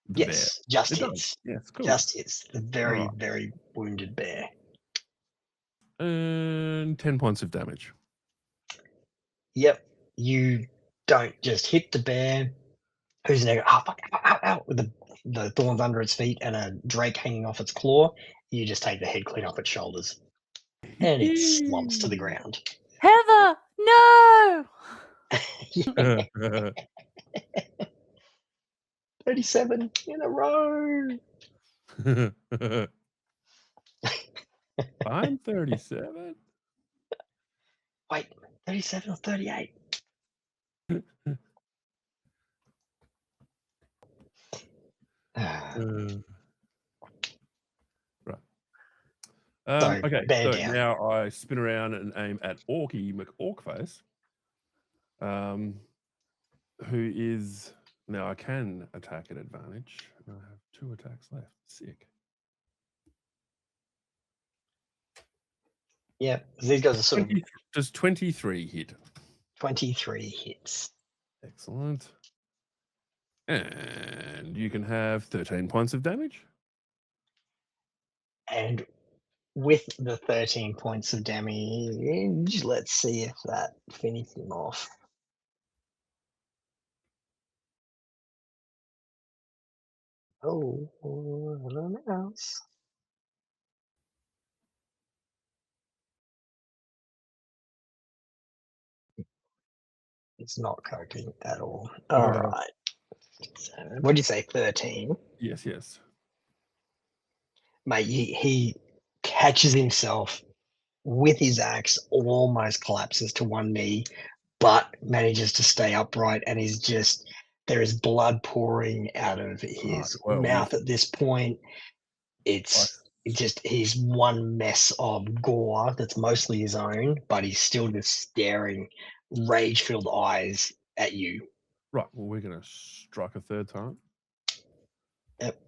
the bear? Yes, just It does. hits. Yes, cool. Just hits the very, Alright. very wounded bear. And 10 points of damage. Yep, you don't just hit the bear, who's there, oh, fuck, ow, ow, ow, with the thorns under its feet and a drake hanging off its claw. You just take the head clean off its shoulders, and it slumps to the ground. Heather, no! 37 in a row. I'm 37. Wait, 37 or 38? Right. So, Okay, bear so down. now I spin around and aim at Orky McOrkface, who is... Now, I can attack at advantage. I have 2 attacks left. Sick. Yeah, these guys are sort of 23 hit. 23 hits. Excellent. And you can have 13 points of damage. And with the 13 points of damage, let's see if that finishes him off. Oh, hello, mouse. It's not coping at all. All right. So, what did you say, 13? Yes, yes. Mate, he catches himself with his axe, almost collapses to one knee, but manages to stay upright, and is just, there is blood pouring out of his mouth at this point. It's just, he's one mess of gore that's mostly his own, but he's still just staring rage-filled eyes at you. Right, well, we're going to strike a third time. Yep.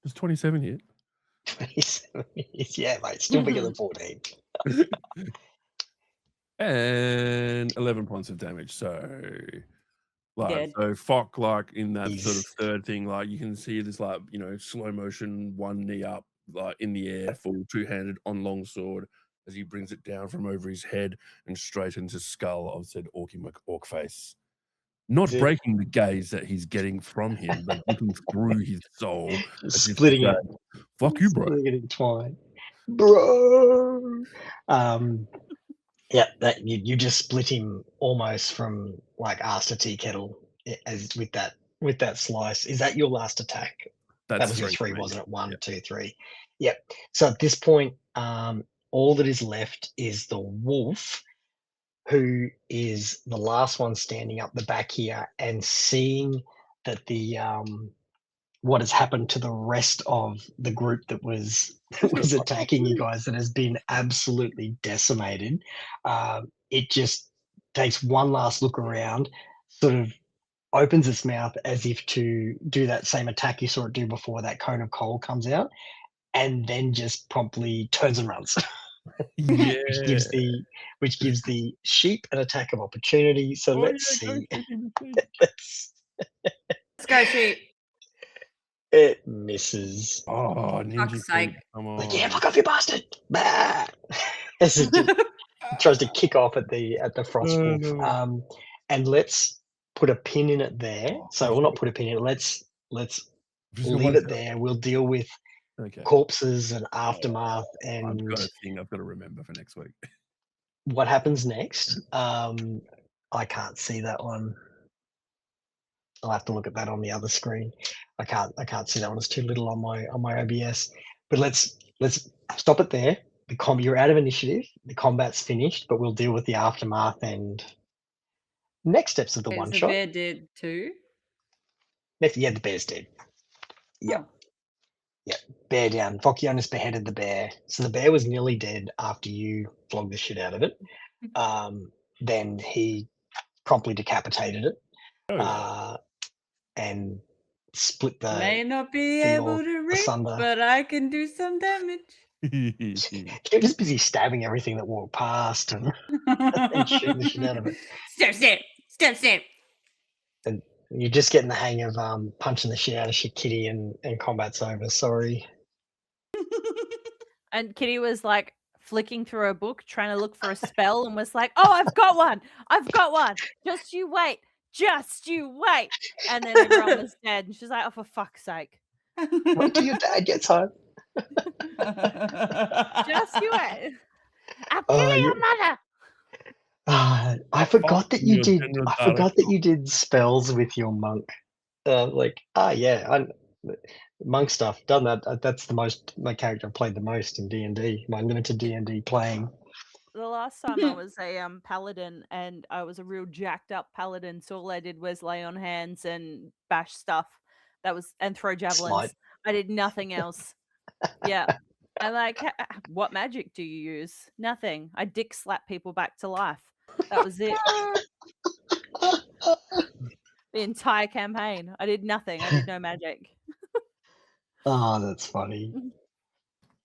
Does 27 hit? 27 is, yeah, mate, still bigger than 14. And 11 points of damage. So, like, Dead. so Fock, like in that sort of He's- third thing, like you can see this, like, you know, slow motion, one knee up, like in the air, full two-handed on longsword, as he brings it down from over his head and straight into skull of said Orky McOrkface. Not Is it- breaking the gaze that he's getting from him, but looking through his soul, as if to splitting say, it. "Fuck you, bro." Splitting it in twine. Bro. Yeah, that you just split him almost from like ass to tea kettle as with that slice. Is that your last attack? That's That was your 3 three, for me, wasn't it? One, yeah. 2, 3. Yep. So at this point, all that is left is the wolf, who is the last one standing up the back here and seeing that the what has happened to the rest of the group that was attacking you guys, that has been absolutely decimated. It just takes one last look around, sort of opens its mouth as if to do that same attack you saw it do before that cone of coal comes out, and then just promptly turns and runs. Yeah. which gives the sheep an attack of opportunity. So let's see. Let's go, sheep. It misses. Oh, Ninja Fuck's King, sake. come on. Like, yeah, fuck off, you bastard! Bah! As it just tries to kick off at the frost wolf. And let's put a pin in it there. So we'll not put a pin in it. Let's leave it there. We'll deal with corpses and aftermath I've and got a thing I've got to remember for next week. what happens next. I can't see that one. I'll have to look at that on the other screen. I can't see that one. It's too little on my OBS. But let's stop it there. You're out of initiative. The combat's finished, but we'll deal with the aftermath and next steps of the one Is the shot. bear dead too? Yeah, the bear's dead. Yep. Oh. Yep. Bear down. Foccionus beheaded the bear. So the bear was nearly dead after you flogged the shit out of it. Then he promptly decapitated it. And split the. May not be able to rip, asunder. but I can do some damage. You're just busy stabbing everything that walked past and shooting the shit out of it. Step, step, step, step. You're just getting the hang of punching the shit out of your kitty and combat's over. Sorry. And Kitty was like flicking through her book, trying to look for a spell, and was like, "Oh, I've got one! I've got one! Just you wait! Just you wait!" And then everyone was dead, and she's like, "Oh, for fuck's sake! Wait till your dad gets home. Just you wait! I'll Oh, kill your you, mother!" I forgot that you Your did. general I data forgot that you did spells with your monk. Yeah, monk stuff. Done that. That's the most my character I've played the most in D&D. My limited D&D playing. The last time I was a paladin, and I was a real jacked up paladin, so all I did was lay on hands and bash stuff. And throw javelins. Slide. I did nothing else. Yeah. I'm like, what magic do you use? Nothing. I dick slap people back to life. That was it. The entire campaign. I did nothing. I did no magic. Oh, that's funny.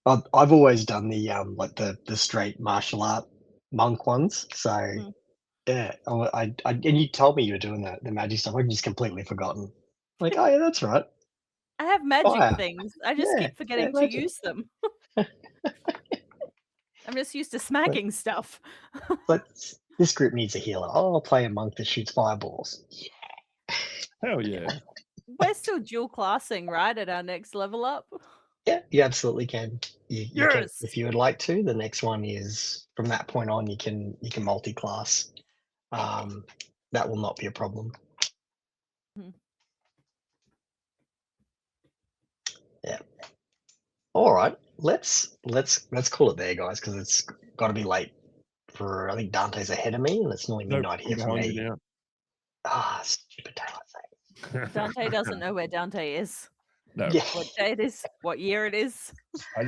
I've always done the like the straight martial art monk ones. So Mm. yeah, I and you told me you were doing the magic stuff. I've just completely forgotten. Like, oh yeah, that's right. I have magic Fire. things. I just Yeah, keep forgetting to magic. use them. I'm just used to smacking stuff. But this group needs a healer. Oh, I'll play a monk that shoots fireballs. Hell yeah. We're still dual classing, right? At our next level up. Yeah, you absolutely can. You can Yes. if you would like to. The next one is from that point on. You can multi-class. That will not be a problem. Mhm. Yeah. All right. Let's call it there, guys, because it's got to be late for I think Dante's ahead of me, and it's nearly Nope, midnight I'm here for behind me. you now. Ah, stupid daylight saving. Dante doesn't know where Dante is, No. Yeah. what day it is, what year it is.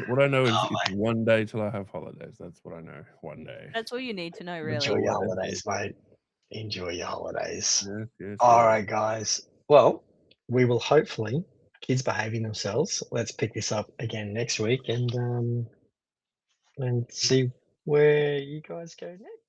What I know is Oh, it's one day till I have holidays. That's what I know. One day. That's all you need to know, Enjoy really. your All I holidays, mate. Enjoy your holidays. Yes, yes, All yes. right, guys. Well, we will hopefully kids behaving themselves. Let's pick this up again next week and see where you guys go next.